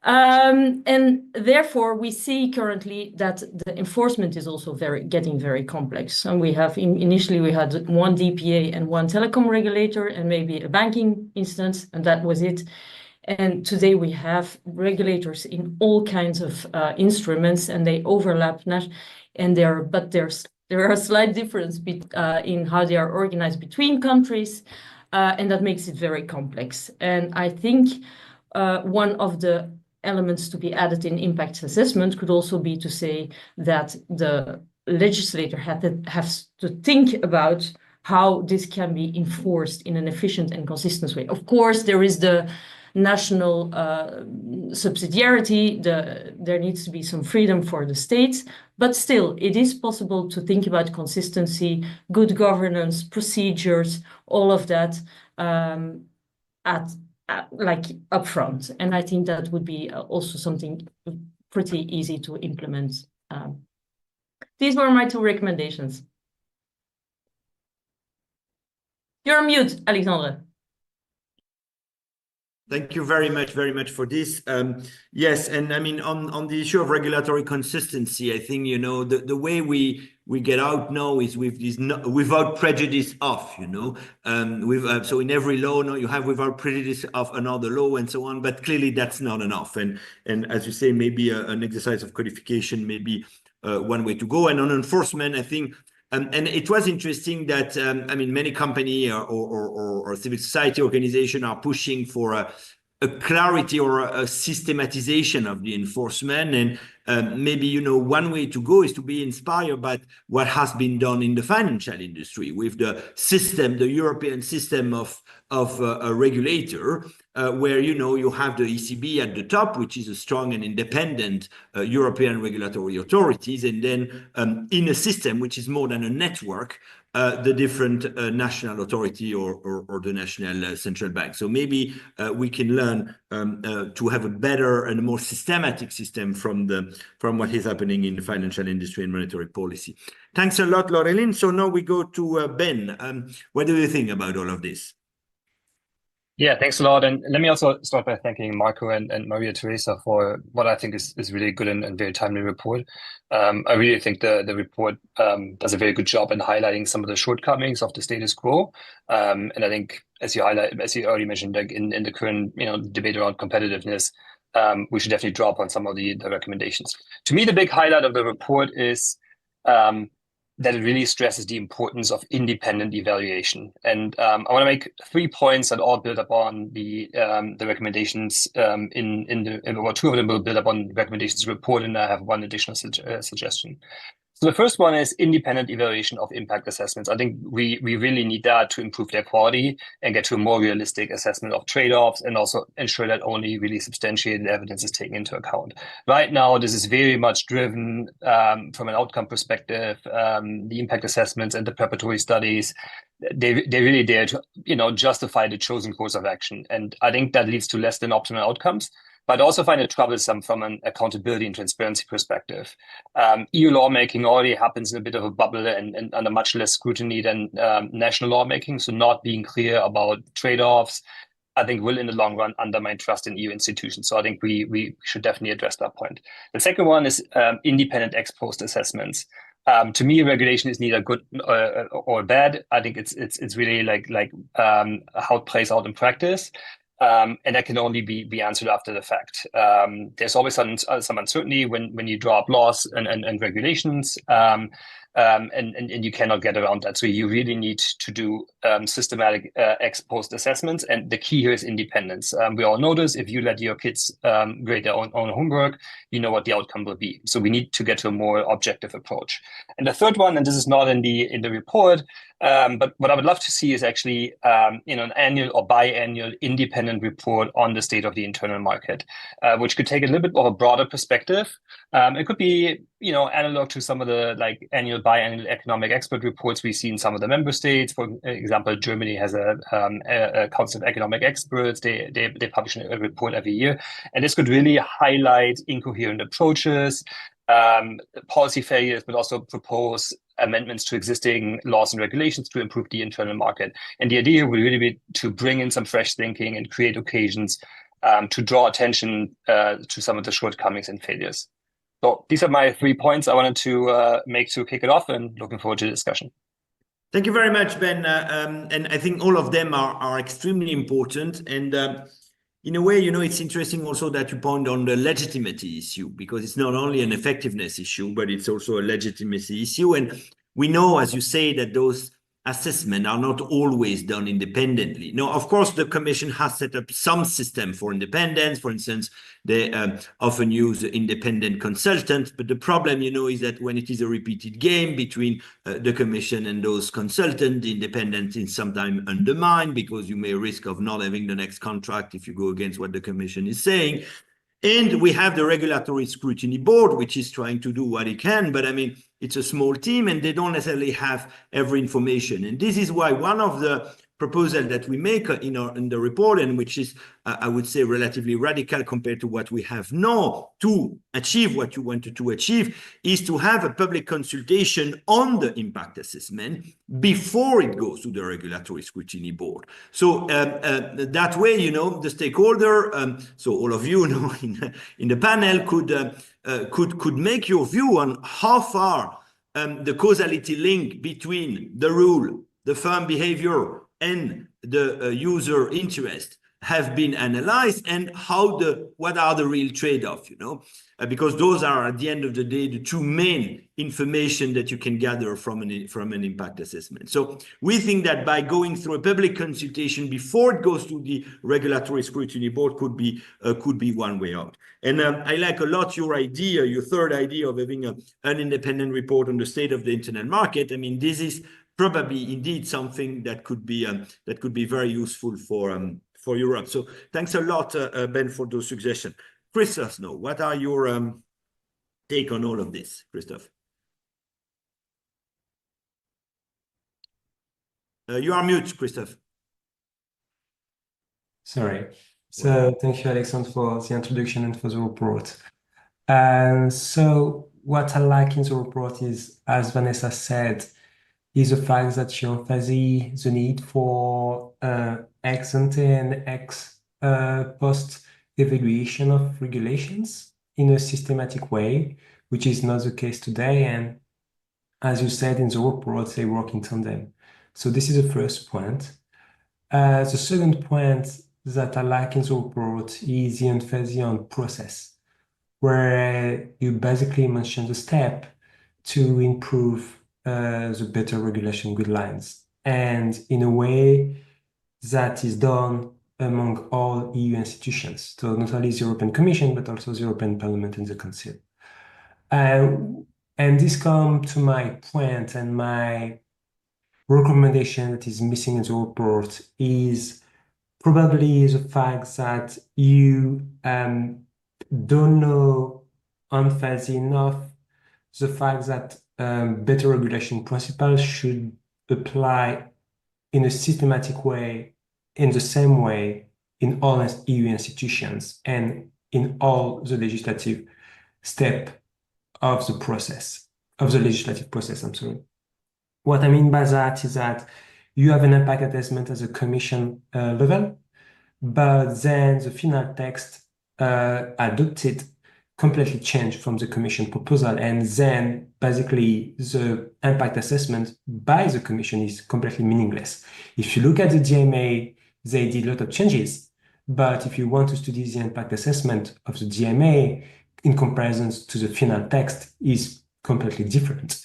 And therefore, we see currently that the enforcement is also getting very complex. And we have initially we had one DPA and one telecom regulator and maybe a banking instance, and that was it. And today we have regulators in all kinds of instruments, and they overlap. And there are a slight difference in how they are organized between countries, and that makes it very complex. And I think one of the elements to be added in impact assessment could also be to say that the legislator has to think about how this can be enforced in an efficient and consistent way. Of course, there is the national subsidiarity, there needs to be some freedom for the states, but still it is possible to think about consistency, good governance, procedures, all of that like upfront. And I think that would be also something pretty easy to implement. These were my two recommendations. You're on mute, Alexandre. Thank you very much for this. Yes, and I mean on the issue of regulatory consistency, I think the way we get out now is with this without prejudice of, so in every law now you have without prejudice of another law and so on, but clearly that's not enough. And as you say, maybe an exercise of codification may be one way to go. And on enforcement, I think. And it was interesting that, I mean, many company or civil society organization are pushing for a clarity or a systematization of the enforcement. And maybe, one way to go is to be inspired by what has been done in the financial industry with the system, the European system of a regulator, where, you have the ECB at the top, which is a strong and independent European regulatory authorities. And then in a system, which is more than a network, the different national authority or the national central bank. So maybe we can learn to have a better and a more systematic system from what is happening in the financial industry and monetary policy. Thanks a lot, Laureline. So now we go to Ben. What do you think about all of this? Yeah, thanks a lot. And let me also start by thanking Marco and Maria Teresa for what I think is really good and very timely report. I really think the report does a very good job in highlighting some of the shortcomings of the status quo. And I think, as you already mentioned, like in the current debate around competitiveness, we should definitely draw upon some of the recommendations. To me, the big highlight of the report is that it really stresses the importance of independent evaluation. And I want to make 3 points that all build upon the recommendations or 2 of them will build upon recommendations report, and I have 1 additional suggestion. So the first one is independent evaluation of impact assessments. I think we really need that to improve their quality and get to a more realistic assessment of trade-offs, and also ensure that only really substantiated evidence is taken into account. Right now, this is very much driven from an outcome perspective. The impact assessments and the preparatory studies, they're really there to justify the chosen course of action. And I think that leads to less than optimal outcomes. But I also find it troublesome from an accountability and transparency perspective. EU lawmaking already happens in a bit of a bubble and under much less scrutiny than national lawmaking. So not being clear about trade-offs, I think, will in the long run undermine trust in EU institutions. So I think we should definitely address that point. The second one is independent ex post assessments. To me, regulation is neither good or bad. I think it's really like how it plays out in practice. And that can only be answered after the fact. There's always some uncertainty when you draw up laws and regulations, and you cannot get around that. So you really need to do systematic ex post assessments. And the key here is independence. We all know this. If you let your kids grade their own homework, you know what the outcome will be. So we need to get to a more objective approach. And the third one, and this is not in the report, but what I would love to see is actually an annual or biannual independent report on the state of the internal market, which could take a little bit of a broader perspective. It could be analog to some of the annual biannual economic expert reports we see in some of the member states. For example, Germany has a Council of Economic Experts. They publish a report every year, and this could really highlight incoherent approaches, policy failures, but also propose amendments to existing laws and regulations to improve the internal market. And the idea would really be to bring in some fresh thinking and create occasions to draw attention to some of the shortcomings and failures. So these are my 3 points I wanted to make to kick it off, and looking forward to the discussion. Thank you very much, Ben. And I think all of them are extremely important. And in a way, it's interesting also that you point on the legitimacy issue, because it's not only an effectiveness issue, but it's also a legitimacy issue. And we know, as you say, that those assessments are not always done independently. Now, of course, the Commission has set up some system for independence. For instance, they often use independent consultants. But the problem, is that when it is a repeated game between the Commission and those consultants, the independence is sometimes undermined, because you may risk of not having the next contract if you go against what the Commission is saying. And we have the Regulatory Scrutiny Board, which is trying to do what it can, but it's a small team and they don't necessarily have every information. And this is why one of the proposals that we make in the report, and which is, I would say, relatively radical compared to what we have now to achieve what you wanted to achieve, is to have a public consultation on the impact assessment before it goes to the Regulatory Scrutiny Board. So that way, the stakeholder, so all of you, in the panel could make your view on how far the causality link between the rule, the firm behavior, and the user interest have been analyzed, and what are the real trade-offs, because those are, at the end of the day, the 2 main information that you can gather from an impact assessment. So we think that by going through a public consultation before it goes to the Regulatory Scrutiny Board could be one way out. And I like a lot your third idea of having an independent report on the state of the internet market. This is probably indeed something that could be very useful for Europe. So thanks a lot, Ben, for those suggestions. Christophe, now, what are your take on all of this, Christophe? You are mute, Christophe. Sorry. So thank you, Alexandre, for the introduction and for the report. So what I like in the report is, as Vanessa said, is the fact that you emphasize the need for ex ante and ex post evaluation of regulations in a systematic way, which is not the case today. And as you said in the report, they work in tandem. So this is the first point. The second point that I like in the report is the emphasis on process, where you basically mention the step to improve the better regulation guidelines, and in a way that is done among all EU institutions. So not only the European Commission, but also the European Parliament and the Council. And this comes to my point, and my recommendation that is missing in the report is probably the fact that you don't know emphasize enough the fact that better regulation principles should apply in a systematic way, in the same way, in all EU institutions and in all the legislative step of the process, of the legislative process, I'm sorry. What I mean by that is that you have an impact assessment at the Commission level, but then the final text adopted completely changed from the Commission proposal, and then basically the impact assessment by the Commission is completely meaningless. If you look at the DMA, they did a lot of changes, but if you want to study the impact assessment of the DMA in comparison to the final text is completely different.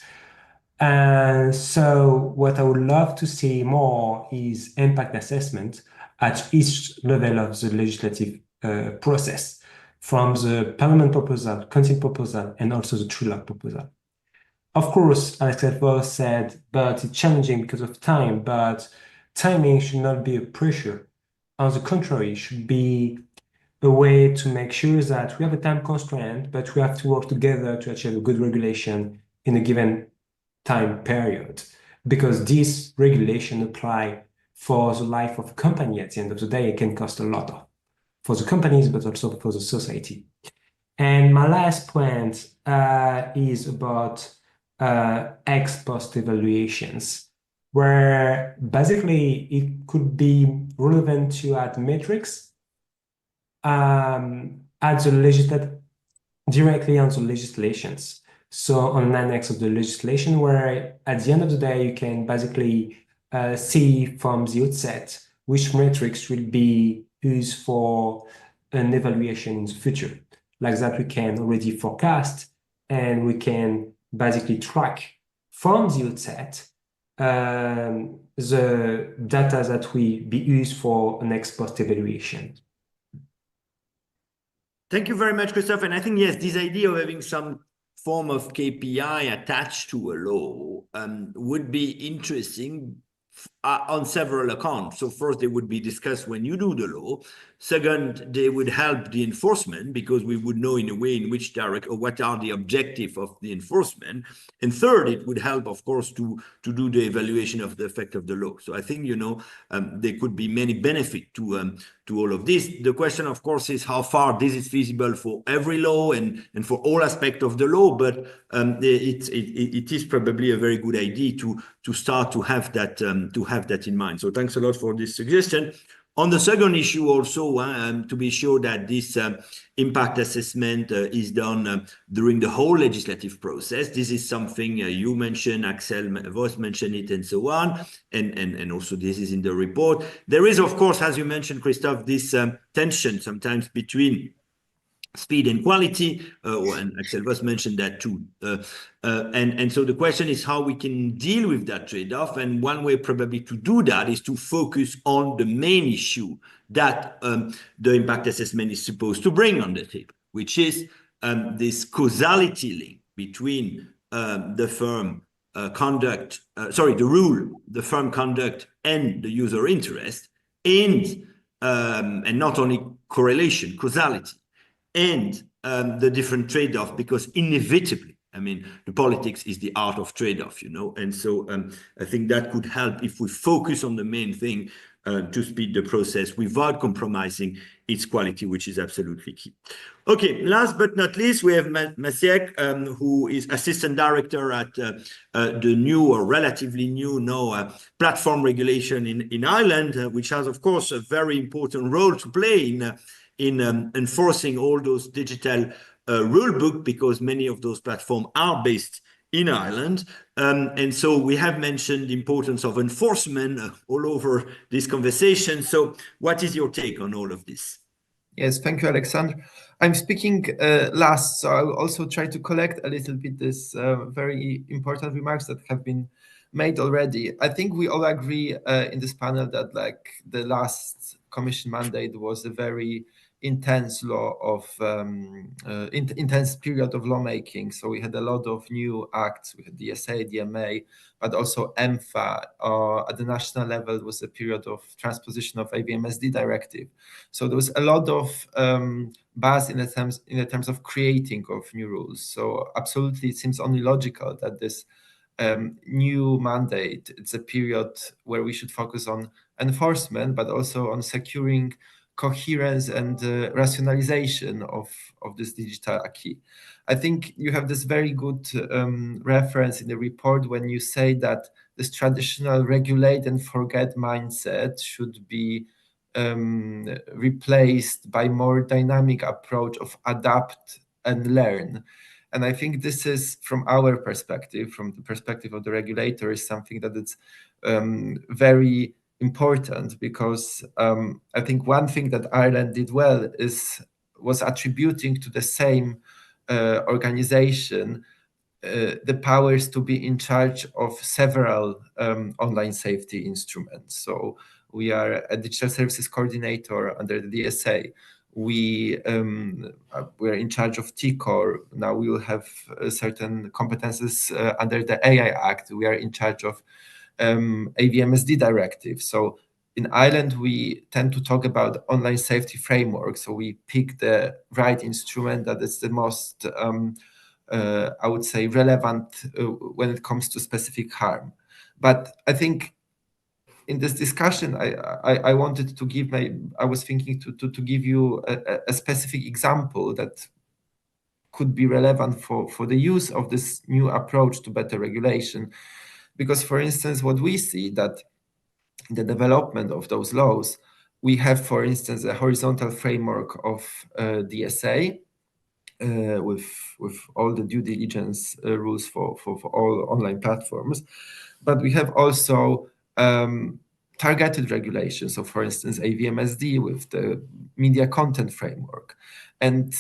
And so what I would love to see more is impact assessment at each level of the legislative process, from the Parliament proposal, Council proposal, and also the trilogue proposal. Of course, Alex Voss said, but it's challenging because of time, but timing should not be a pressure. On the contrary, it should be a way to make sure that we have a time constraint, but we have to work together to achieve a good regulation in a given time period, because this regulation apply for the life of a company. At the end of the day, it can cost a lot for the companies, but also for the society. And my last point is about ex post evaluations, where basically it could be relevant to add metrics at the directly on the legislations. So on an annex of the legislation, where at the end of the day, you can basically see from the outset which metrics will be used for an evaluation in the future. Like that, we can already forecast, and we can basically track from the outset the data that will be used for an ex post evaluation. Thank you very much, Christophe. And I think, yes, this idea of having some form of KPI attached to a law would be interesting on several accounts. So first, they would be discussed when you do the law. Second, they would help the enforcement, because we would know in a way in which direct or what are the objectives of the enforcement. And third, it would help, of course, to do the evaluation of the effect of the law. So I think, there could be many benefits to all of this. The question, of course, is how far this is feasible for every law and for all aspects of the law. But it is probably a very good idea to start to have that in mind. So thanks a lot for this suggestion. On the second issue also, to be sure that this impact assessment is done during the whole legislative process. This is something you mentioned, Axel Voss mentioned it, and so on. And also this is in the report. There is, of course, as you mentioned, Christophe, this tension sometimes between speed and quality, and Axel Voss mentioned that too. And so the question is how we can deal with that trade-off. And one way probably to do that is to focus on the main issue that the impact assessment is supposed to bring on the table, which is this causality link between the firm conduct, the rule, the firm conduct, and the user interest, and not only correlation, causality, and the different trade-off, because inevitably, the politics is the art of trade-off, and so I think that could help if we focus on the main thing to speed the process without compromising its quality, which is absolutely key. Okay, last but not least, we have Maciek, who is Assistant Director at the new or relatively new platform regulation in Ireland, which has, of course, a very important role to play in enforcing all those digital rule book, because many of those platforms are based in Ireland. And so we have mentioned the importance of enforcement all over this conversation. So what is your take on all of this? Yes, thank you, Alexander. I'm speaking last, so I will also try to collect a little bit this very important remarks that have been made already. I think we all agree in this panel that like the last Commission mandate was a very intense intense period of lawmaking. So we had a lot of new acts. We had DSA, DMA, but also EMFA. At the national level was a period of transposition of AVMSD directive. So there was a lot of buzz in the terms of creating of new rules. So absolutely, it seems only logical that this new mandate, it's a period where we should focus on enforcement, but also on securing coherence and rationalization of this digital acquis. I think you have this very good reference in the report when you say that this traditional regulate and forget mindset should be replaced by more dynamic approach of adapt and learn. And I think this is, from our perspective, from the perspective of the regulator, is something that it's very important, because I think one thing that Ireland did well was attributing to the same organization the powers to be in charge of several online safety instruments. So we are a digital services coordinator under the DSA. We're in charge of TCOR. Now we will have certain competences under the AI Act. We are in charge of AVMSD directive. So in Ireland, we tend to talk about online safety framework. So we pick the right instrument that is the most, I would say, relevant when it comes to specific harm. But I think in this discussion, I wanted to give I was thinking to give you a specific example that could be relevant for the use of this new approach to better regulation. Because, for instance, what we see that in the development of those laws, we have, for instance, a horizontal framework of DSA with all the due diligence rules for all online platforms. But we have also targeted regulations. So, for instance, AVMSD with the media content framework. And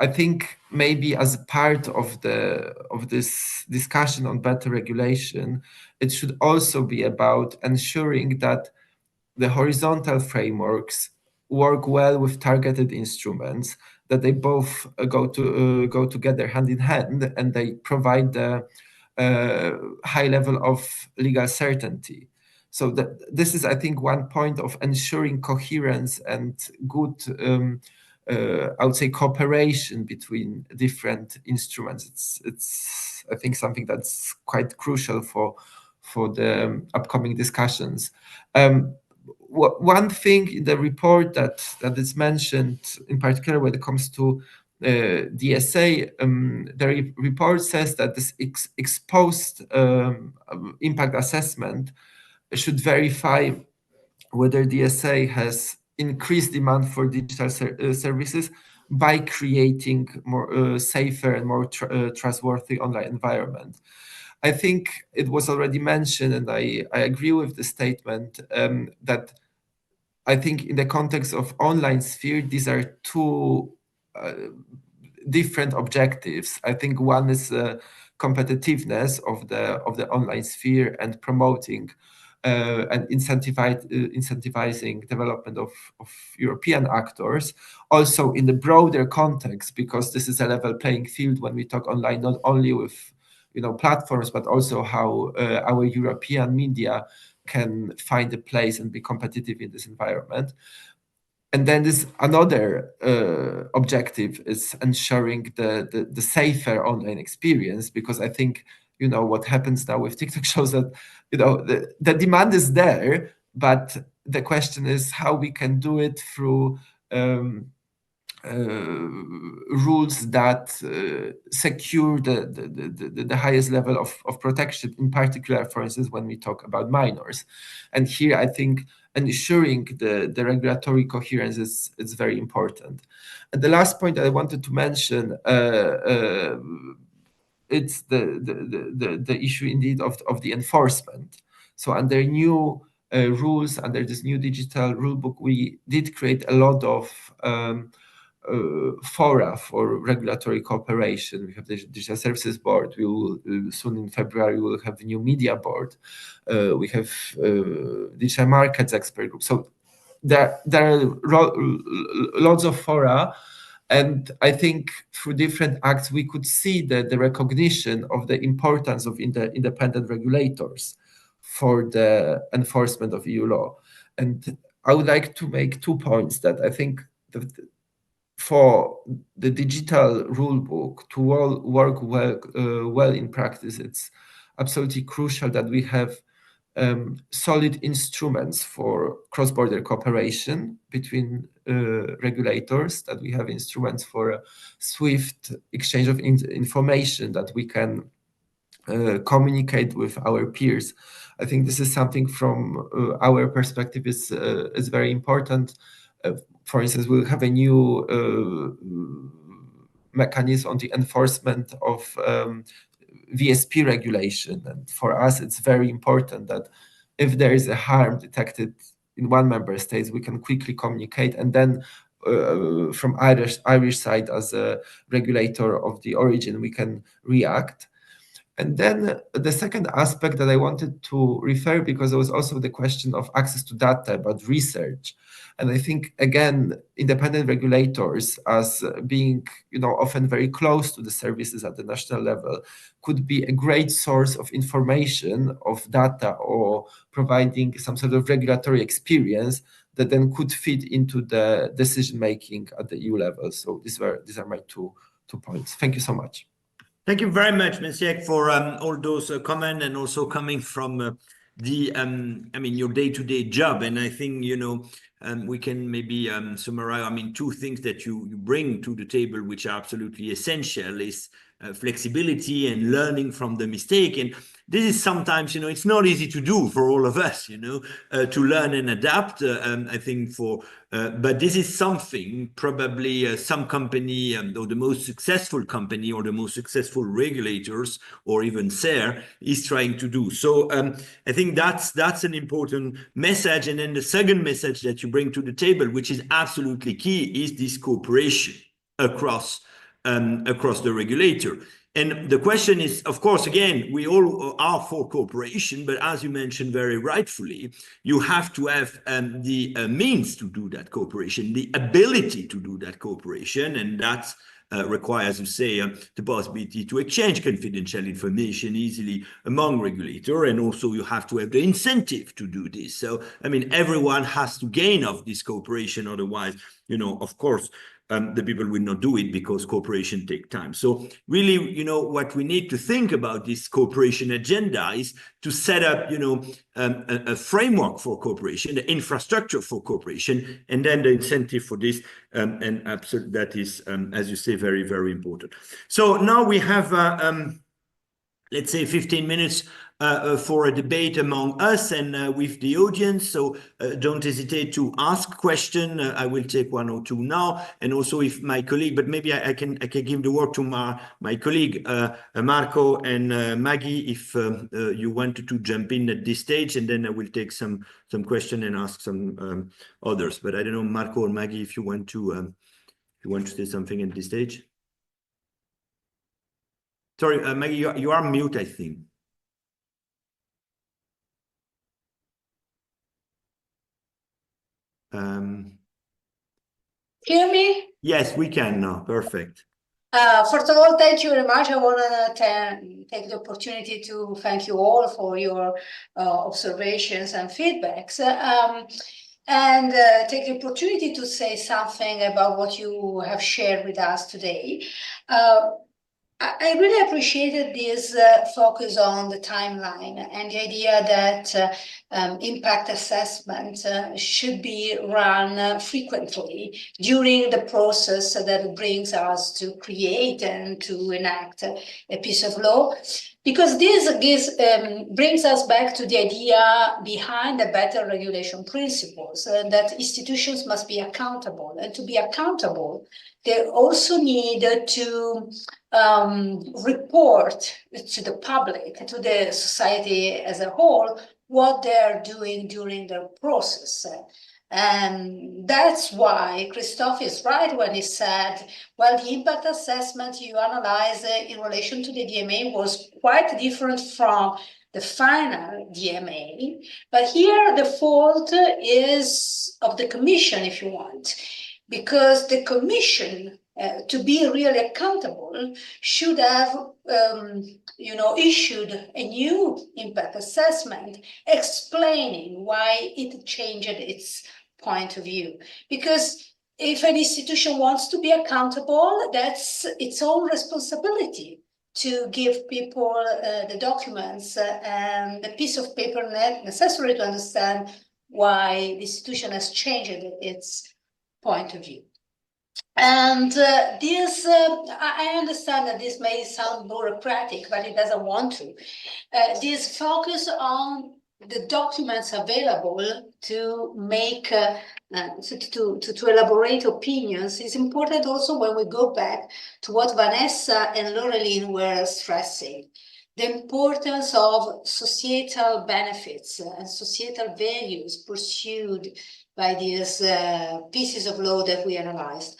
I think maybe as part of this discussion on better regulation, it should also be about ensuring that the horizontal frameworks work well with targeted instruments, that they both go together hand in hand, and they provide the high level of legal certainty. So this is, I think, one point of ensuring coherence and good I would say cooperation between different instruments. It's I think something that's quite crucial for the upcoming discussions. One thing in the report that is mentioned in particular when it comes to DSA, the report says that this exposed impact assessment should verify whether DSA has increased demand for digital services by creating more safer and more trustworthy online environment. I think it was already mentioned, and I agree with the statement that I think in the context of online sphere, these are two different objectives. I think one is competitiveness of the online sphere and promoting and incentivizing development of European actors, also in the broader context, because this is a level playing field when we talk online, not only with platforms, but also how our European media can find a place and be competitive in this environment. And then this another objective is ensuring the safer online experience, because I think what happens now with TikTok shows that the demand is there, but the question is how we can do it through rules that secure the highest level of protection, in particular, for instance, when we talk about minors. And here, I think ensuring the regulatory coherence is very important. And the last point I wanted to mention, it's the issue indeed of the enforcement. So under new rules under this new digital rulebook, we did create a lot of fora for regulatory cooperation. We have the Digital Services Board. We will soon in February we will have a new media board. We have digital markets expert group. So there are lots of fora, and I think through different acts we could see the recognition of the importance of independent regulators for the enforcement of EU law. And I would like to make 2 points that I think for the digital rulebook to work well in practice, it's absolutely crucial that we have solid instruments for cross-border cooperation between regulators, that we have instruments for a swift exchange of information, that we can communicate with our peers. I think this is something from our perspective is very important. For instance, we'll have a new mechanism on the enforcement of VSP regulation. And for us, it's very important that if there is a harm detected in one member state, we can quickly communicate. And then from Irish side, as a regulator of the origin, we can react. And then the second aspect that I wanted to refer, because there was also the question of access to data about research. And I think, again, independent regulators, as being often very close to the services at the national level, could be a great source of information, of data, or providing some sort of regulatory experience that then could fit into the decision-making at the EU level. So these are my two points. Thank you so much. Thank you very much, Messiek, for all those comments, and also coming from your day-to-day job. And I think, we can maybe summarize, 2 things that you bring to the table, which are absolutely essential, is flexibility and learning from the mistake. And this is sometimes, it's not easy to do for all of us, to learn and adapt. I think but this is something probably some company, or the most successful company, or the most successful regulators, or even SER, is trying to do. So I think that's an important message. And then the second message that you bring to the table, which is absolutely key, is this cooperation across the regulator. And the question is, of course, again, we all are for cooperation, but as you mentioned very rightfully, you have to have the means to do that cooperation, the ability to do that cooperation, and that requires, you say, the possibility to exchange confidential information easily among regulators, and also you have to have the incentive to do this. So, everyone has to gain of this cooperation, otherwise, of course, the people will not do it, because cooperation takes time. So really, what we need to think about this cooperation agenda is to set up, a framework for cooperation, the infrastructure for cooperation, and then the incentive for this. And absolutely, that is, as you say, very, very important. So now we have, let's say, 15 minutes for a debate among us and with the audience. So don't hesitate to ask questions. I will take 1 or 2 now, and also if my colleague, but maybe I can give the word to my colleague Marco and Maggie, if you wanted to jump in at this stage, and then I will take some questions and ask some others. But I don't know, Marco or Maggie, if you want to say something at this stage. Sorry, Maggie, you are mute, I think. Hear me? Yes, we can now. Perfect. First of all, thank you very much. I want to take the opportunity to thank you all for your observations and feedbacks, and take the opportunity to say something about what you have shared with us today. I really appreciated this focus on the timeline and the idea that impact assessment should be run frequently during the process that brings us to create and to enact a piece of law. Because this brings us back to the idea behind the better regulation principles, that institutions must be accountable. And to be accountable, they also need to report to the public, to the society as a whole, what they're doing during their process. And that's why Christophe is right when he said, well, the impact assessment you analyze in relation to the DMA was quite different from the final DMA. But here the fault is of the Commission, if you want, because the Commission, to be really accountable, should have issued a new impact assessment explaining why it changed its point of view. Because if an institution wants to be accountable, that's its own responsibility to give people the documents and the piece of paper necessary to understand why the institution has changed its point of view. And I understand that this may sound bureaucratic, but it doesn't want to. This focus on the documents available to make, to elaborate opinions is important also when we go back to what Vanessa and Laureline were stressing. The importance of societal benefits and societal values pursued by these pieces of law that we analyzed.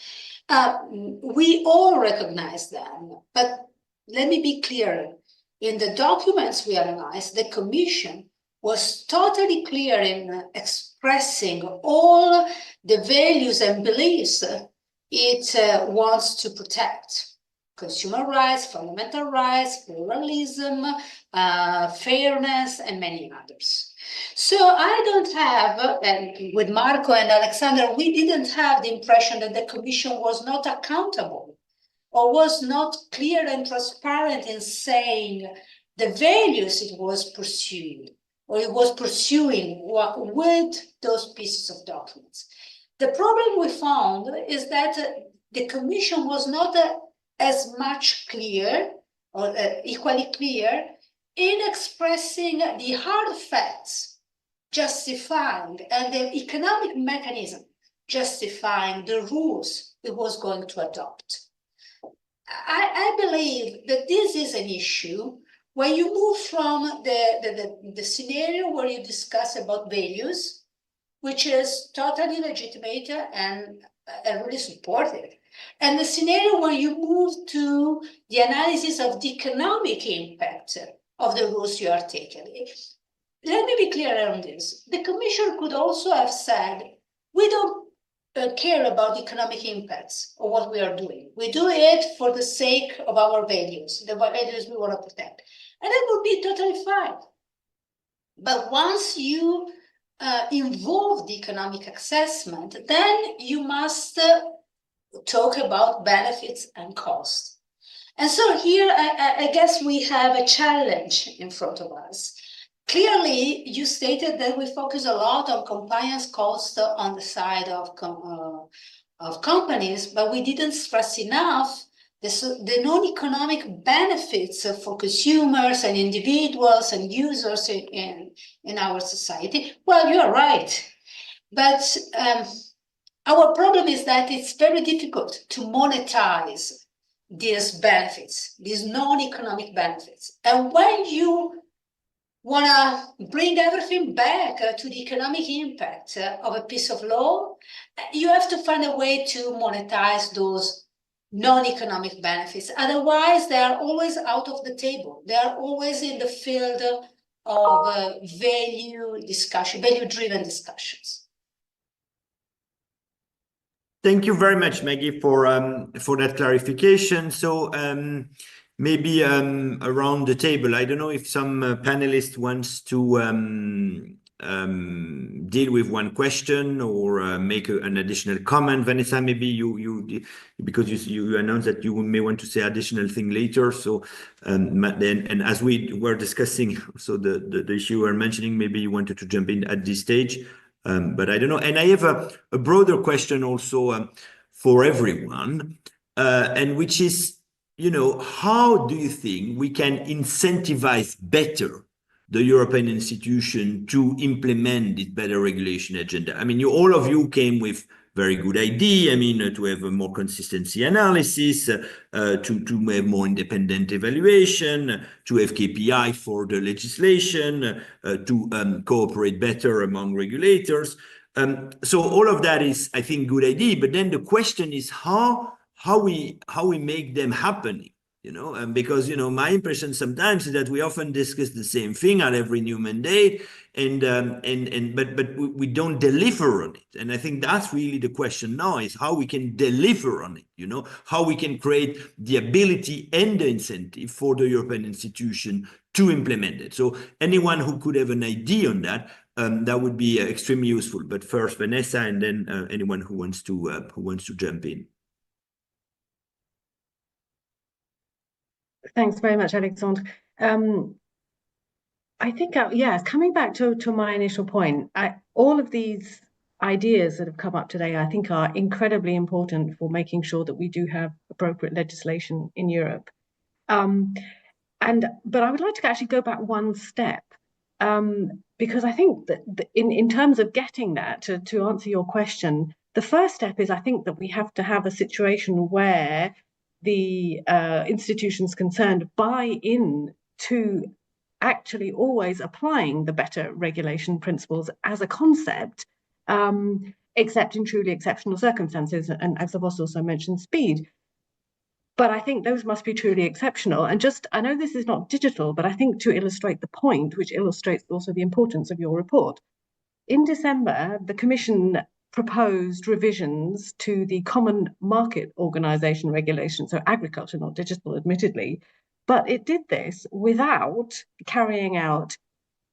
We all recognize them, but let me be clear. In the documents we analyzed, the Commission was totally clear in expressing all the values and beliefs it wants to protect. Consumer rights, fundamental rights, pluralism, fairness, and many others. So I don't have, and with Marco and Alexander, we didn't have the impression that the Commission was not accountable or was not clear and transparent in saying the values it was pursued or it was pursuing with those pieces of documents. The problem we found is that the Commission was not as much clear or equally clear in expressing the hard facts justifying and the economic mechanism justifying the rules it was going to adopt. I believe that this is an issue when you move from the scenario where you discuss about values, which is totally legitimate and really supported, and the scenario where you move to the analysis of the economic impact of the rules you are taking. Let me be clear on this. The Commission could also have said, we don't care about the economic impacts of what we are doing. We do it for the sake of our values, the values we want to protect. And that would be totally fine. But once you involve the economic assessment, then you must talk about benefits and costs. And so here, I guess we have a challenge in front of us. Clearly, you stated that we focus a lot on compliance costs on the side of companies, but we didn't stress enough the non-economic benefits for consumers and individuals and users in our society. Well, you're right. But our problem is that it's very difficult to monetize these benefits, these non-economic benefits. And when you want to bring everything back to the economic impact of a piece of law, you have to find a way to monetize those non-economic benefits. Otherwise, they are always out of the table. They are always in the field of value discussion, value-driven discussions. Thank you very much, Maggie, for that clarification. So maybe around the table, I don't know if some panelist wants to deal with one question or make an additional comment. Vanessa, maybe you because you announced that you may want to say additional thing later. So then, and as we were discussing, so the issue you were mentioning, maybe you wanted to jump in at this stage. But I don't know. And I have a broader question also for everyone, and which is, how do you think we can incentivize better the European institution to implement this better regulation agenda? I mean, all of you came with very good idea. I mean, to have a more consistency analysis, to have more independent evaluation, to have KPI for the legislation, to cooperate better among regulators. So all of that is, I think, good idea. But then the question is how we make them happen. Because, my impression sometimes is that we often discuss the same thing at every new mandate, but we don't deliver on it. And I think that's really the question now, is how we can deliver on it, how we can create the ability and the incentive for the European institution to implement it. So anyone who could have an idea on that, that would be extremely useful. But first, Vanessa, and then anyone who wants to jump in. Thanks very much, Alexandre. I think, coming back to my initial point, all of these ideas that have come up today, I think, are incredibly important for making sure that we do have appropriate legislation in Europe. But I would like to actually go back one step, because I think that in terms of getting that, to answer your question, the first step is, I think, that we have to have a situation where the institutions concerned buy in to actually always applying the better regulation principles as a concept, except in truly exceptional circumstances. And as I've also mentioned, speed. But I think those must be truly exceptional. And I know this is not digital, but I think to illustrate the point, which illustrates also the importance of your report, in December, the Commission proposed revisions to the Common Market Organization regulation, so agriculture, not digital, admittedly, but it did this without carrying out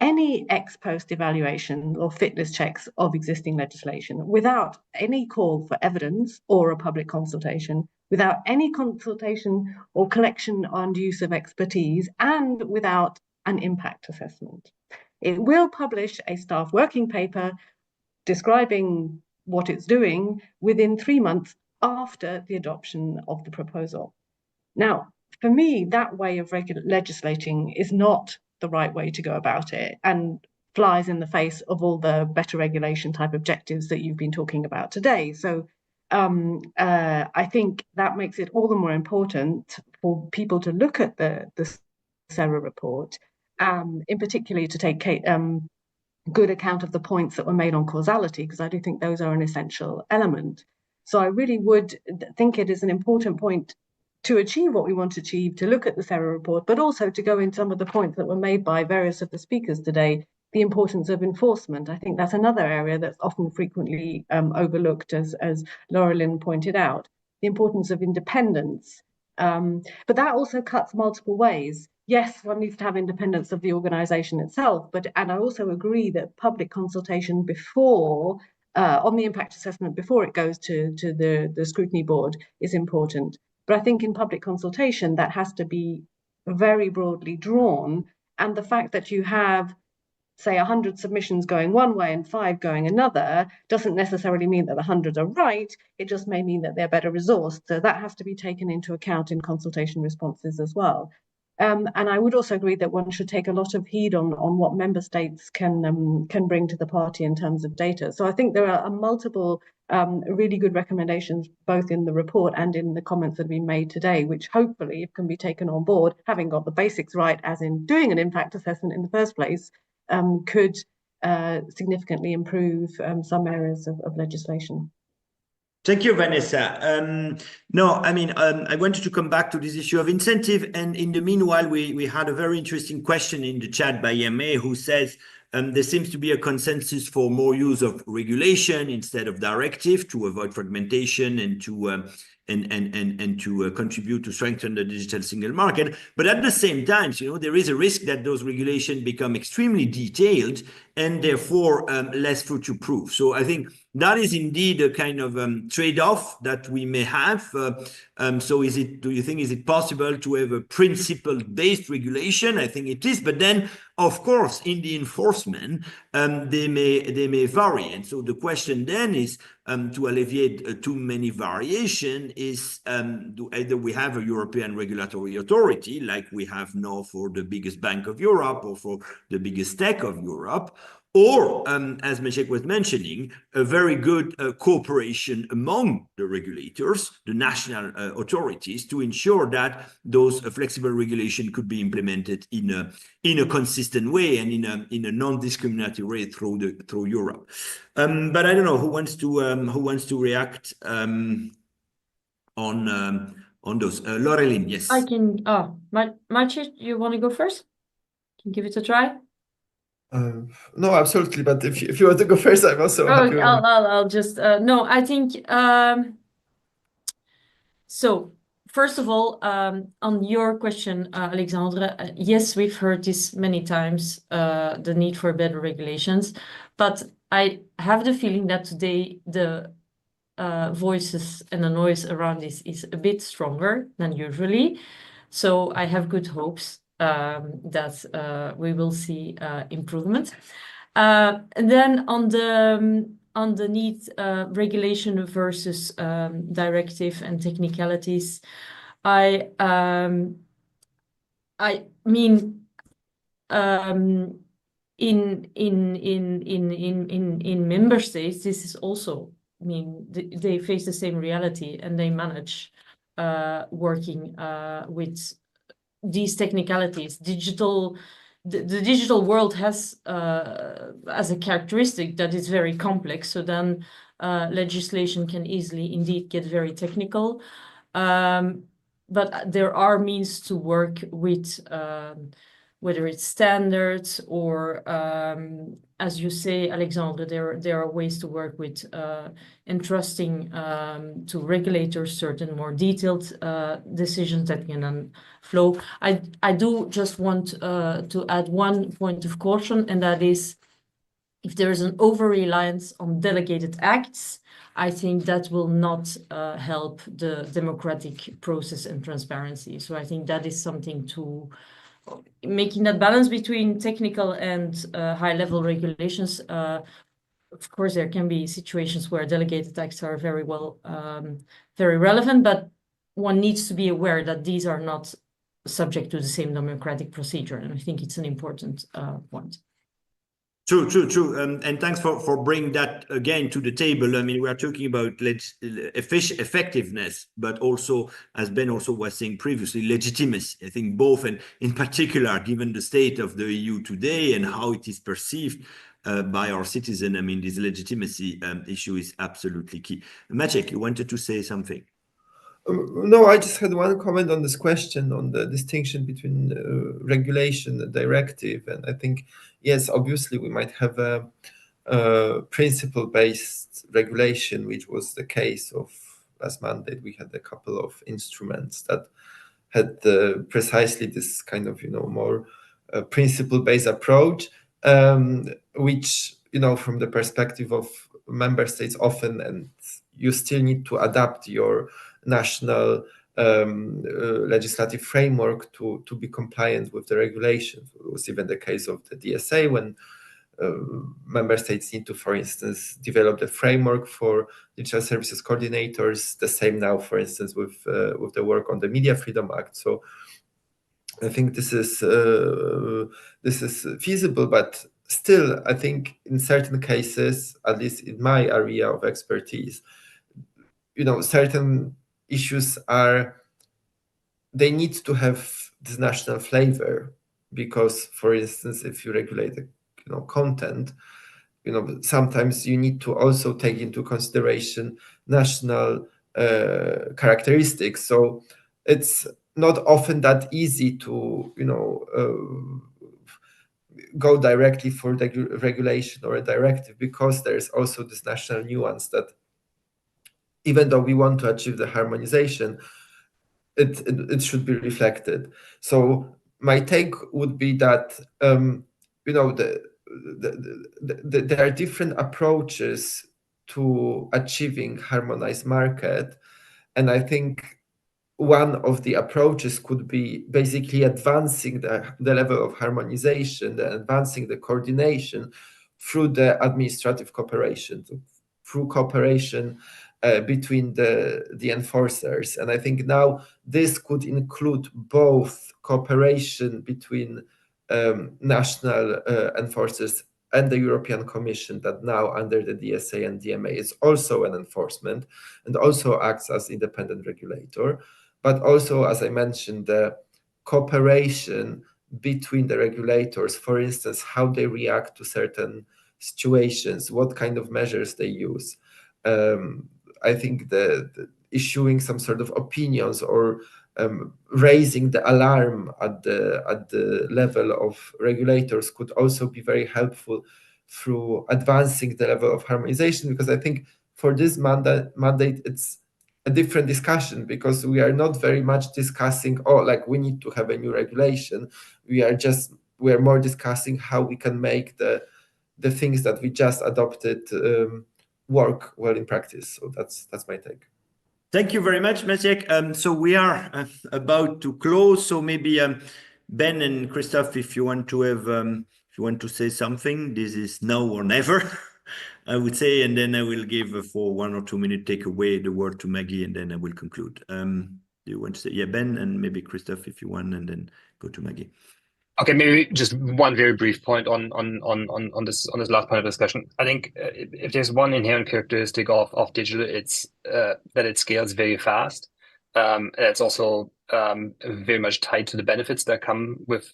any ex post evaluation or fitness checks of existing legislation, without any call for evidence or a public consultation, without any consultation or collection and use of expertise, and without an impact assessment. It will publish a staff working paper describing what it's doing within 3 months after the adoption of the proposal. Now, for me, that way of legislating is not the right way to go about it, and flies in the face of all the better regulation type objectives that you've been talking about today. So I think that makes it all the more important for people to look at the SERA report, in particular to take good account of the points that were made on causality, because I do think those are an essential element. So I really would think it is an important point to achieve what we want to achieve, to look at the SERA report, but also to go in some of the points that were made by various of the speakers today, the importance of enforcement. I think that's another area that's often frequently overlooked, as Laura Lynn pointed out, the importance of independence. But that also cuts multiple ways. Yes, one needs to have independence of the organization itself, and I also agree that public consultation before, on the impact assessment before it goes to the scrutiny board is important. But I think in public consultation, that has to be very broadly drawn. And the fact that you have, say, 100 submissions going one way and 5 going another doesn't necessarily mean that the 100 are right. It just may mean that they're better resourced. So that has to be taken into account in consultation responses as well. And I would also agree that one should take a lot of heed on what member states can bring to the party in terms of data. So I think there are multiple really good recommendations, both in the report and in the comments that have been made today, which hopefully, if can be taken on board, having got the basics right, as in doing an impact assessment in the first place, could significantly improve some areas of legislation. Thank you, Vanessa. No, I mean, I wanted to come back to this issue of incentive. And in the meanwhile, we had a very interesting question in the chat by Yame, who says there seems to be a consensus for more use of regulation instead of directive to avoid fragmentation and to contribute to strengthen the digital single market. But at the same time, there is a risk that those regulations become extremely detailed and therefore less future-proof. So I think that is indeed a kind of trade-off that we may have. So do you think, is it possible to have a principle-based regulation? I think it is, but then, of course, in the enforcement, they may vary. And so the question then is, to alleviate too many variation is either we have a European regulatory authority like we have now for the biggest bank of Europe or for the biggest tech of Europe, or, as Maciek was mentioning, a very good cooperation among the regulators, the national authorities, to ensure that those flexible regulation could be implemented in a consistent way and in a non-discriminatory way through Europe. But I don't know who wants to react on those. Laureline, yes. I can. Maciej, you want to go first? Can give it a try. No, absolutely. But if you want to go first, I'm also happy. I'll just no. I think so. First of all, on your question, Alexandre, yes, we've heard this many times, the need for better regulations, but I have the feeling that today the voices and the noise around this is a bit stronger than usually. So I have good hopes that we will see improvement. And then on the need regulation versus directive and technicalities, I mean in member states, this is also, I mean, they face the same reality and they manage working with these technicalities. The digital world has as a characteristic that it's very complex. So then legislation can easily indeed get very technical. But there are means to work with whether it's standards or, as you say, Alexandre, there are ways to work with entrusting to regulators certain more detailed decisions that can then flow. I do just want to add one point of caution, and that is if there is an over-reliance on delegated acts, I think that will not help the democratic process and transparency. So I think that is something to making that balance between technical and high-level regulations. Of course, there can be situations where delegated acts are very relevant, but one needs to be aware that these are not subject to the same democratic procedure. And I think it's an important point. True. And thanks for bringing that again to the table. I mean, we are talking about effectiveness, but also, as Ben also was saying previously, legitimacy. I think both, and in particular, given the state of the EU today and how it is perceived by our citizens, I mean, this legitimacy issue is absolutely key. Maciek, you wanted to say something? No, I just had one comment on this question on the distinction between regulation and directive. And I think, yes, obviously we might have a principle-based regulation, which was the case of last mandate. We had a couple of instruments that had precisely this kind of, more principle-based approach, which, from the perspective of member states often, and you still need to adapt your national legislative framework to be compliant with the regulations. It was even the case of the DSA when member states need to, for instance, develop the framework for digital services coordinators. The same now, for instance, with the work on the Media Freedom Act. So I think this is feasible, but still, I think in certain cases, at least in my area of expertise, certain issues they need to have this national flavor, because, for instance, if you regulate the content, sometimes you need to also take into consideration national characteristics. So it's not often that easy to go directly for the regulation or a directive, because there's also this national nuance that even though we want to achieve the harmonization, it should be reflected. So my take would be that there are different approaches to achieving harmonized market, and I think one of the approaches could be basically advancing the level of harmonization, advancing the coordination through the administrative cooperation. through cooperation between the enforcers. And I think now this could include both cooperation between national enforcers and the European Commission, that now under the DSA and DMA is also an enforcement and also acts as independent regulator. But also, as I mentioned, the cooperation between the regulators, for instance, how they react to certain situations, what kind of measures they use. I think the issuing some sort of opinions or raising the alarm at the level of regulators could also be very helpful through advancing the level of harmonization, because I think for this mandate it's a different discussion, because we are not very much discussing, oh, like we need to have a new regulation. We are more discussing how we can make the things that we just adopted work well in practice. So that's my take. Thank you very much, Maciek. So we are about to close. So maybe Ben and Christophe, if you want to say something, this is now or never, I would say, and then I will give for 1 or 2 minutes, take away the word to Maggie, and then I will conclude. Do you want to say, yeah, Ben, and maybe Christophe if you want, and then go to Maggie. Okay, maybe just one very brief point on this last part of the discussion. I think if there's one inherent characteristic of digital, it's that it scales very fast. And it's also very much tied to the benefits that come with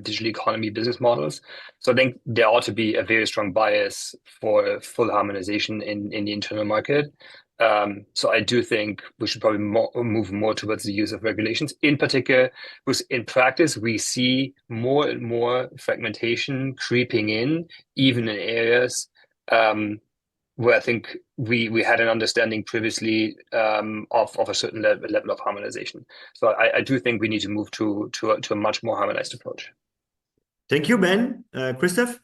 digital economy business models. So I think there ought to be a very strong bias for full harmonization in the internal market. So I do think we should probably move more towards the use of regulations, in particular, because in practice, we see more and more fragmentation creeping in, even in areas where I think we had an understanding previously of a certain level of harmonization. So I do think we need to move to a much more harmonized approach. Thank you, Ben. Christophe?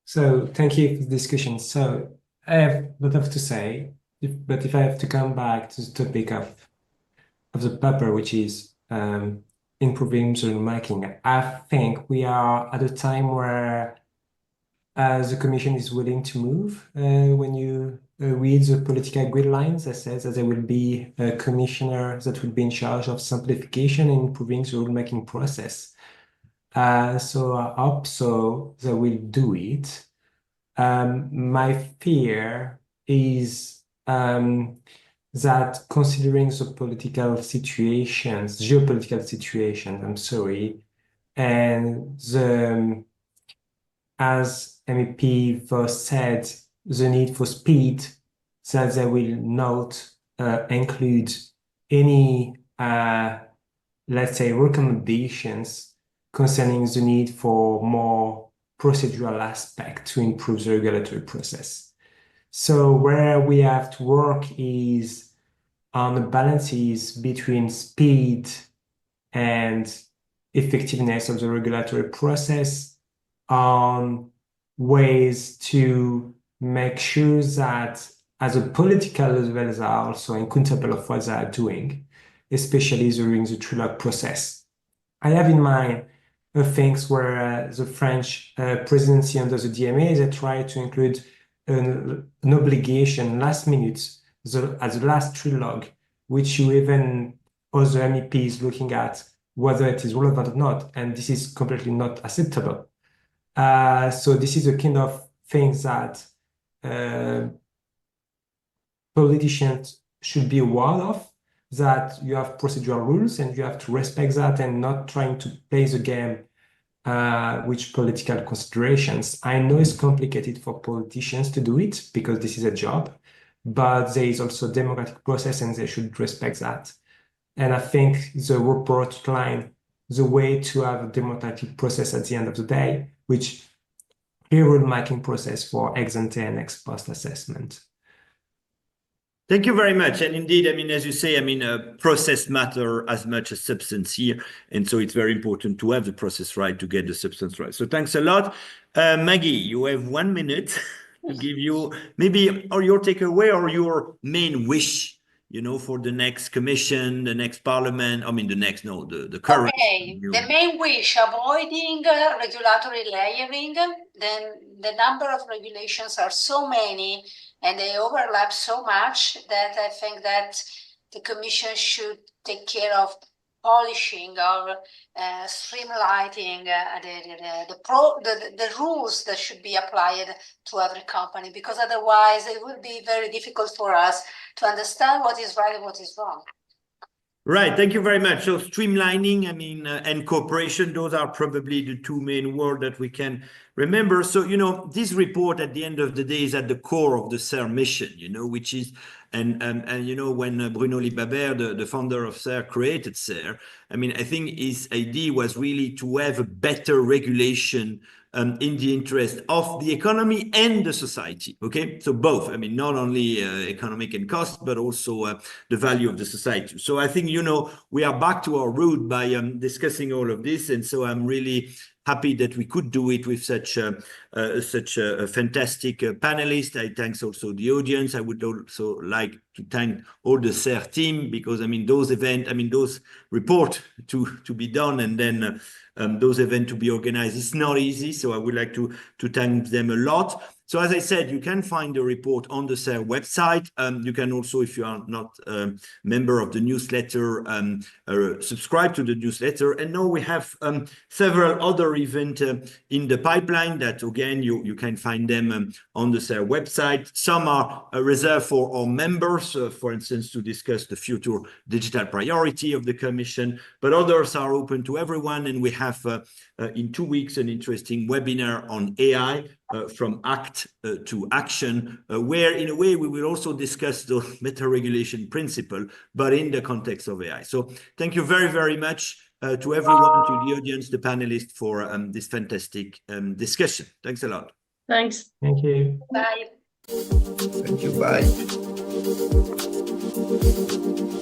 So thank you for the discussion. So I have a lot to say, but if I have to come back to the topic of the paper, which is improving decision making, I think we are at a time where the Commission is willing to move. When you read the political guidelines, it says that there will be a commissioner that will be in charge of simplification and improving the rulemaking process. So I hope so they will do it. My fear is that considering the geopolitical situation, I'm sorry, and as MEP first said, the need for speed, that they will not include any, let's say, recommendations concerning the need for more procedural aspect to improve the regulatory process. So where we have to work is on the balances between speed and effectiveness of the regulatory process, on ways to make sure that as a political levels are also accountable of what they are doing, especially during the trilogue process. I have in mind things where the French presidency under the DMA, they try to include an obligation last minute as the last trilogue, which you even other MEPs looking at whether it is relevant or not, and this is completely not acceptable. So this is a kind of things that politicians should be aware of, that you have procedural rules and you have to respect that and not trying to play the game with political considerations. I know it's complicated for politicians to do it because this is a job, but there is also a democratic process and they should respect that. And I think the report line, the way to have a democratic process at the end of the day, which clear rulemaking process for ex ante and ex post assessment. Thank you very much. And indeed, I mean, as you say, I mean, process matter as much as substance here. And so it's very important to have the process right to get the substance right. So thanks a lot. Maggie, you have 1 minute to give you maybe or your takeaway or your main wish you know, for the next commission, the next parliament, I mean, the current. Okay, the main wish, avoiding regulatory layering, then the number of regulations are so many and they overlap so much that I think that the Commission should take care of polishing or streamlining the rules that should be applied to every company, because otherwise it would be very difficult for us to understand what is right and what is wrong. Right, thank you very much. So streamlining, I mean, and cooperation, those are probably the two main words that we can remember. So, you know, this report at the end of the day is at the core of the SER mission, you know, which is, and you know, when Bruno Libabert, the founder of SER, created SER, I mean, I think his idea was really to have a better regulation in the interest of the economy and the society, okay? So both, I mean, not only economic and cost, but also the value of the society. So I think, you know, we are back to our root by discussing all of this. And so I'm really happy that we could do it with such a fantastic panelist. I thank also the audience. I would also like to thank all the SER team, because I mean, those events, I mean, those report to be done and then those events to be organized, it's not easy. So I would like to thank them a lot. So as I said, you can find the report on the SER website. You can also, if you are not a member of the newsletter, subscribe to the newsletter. And now we have several other events in the pipeline that, again, you can find them on the SER website. Some are reserved for our members, for instance, to discuss the future digital priority of the Commission, but others are open to everyone. And we have in 2 weeks an interesting webinar on AI, from act to action, where in a way we will also discuss the meta-regulation principle, but in the context of AI. So thank you very, very much to everyone, to the audience, the panelists, for this fantastic discussion. Thanks a lot. Thanks. Thank you. Bye. Thank you. Bye.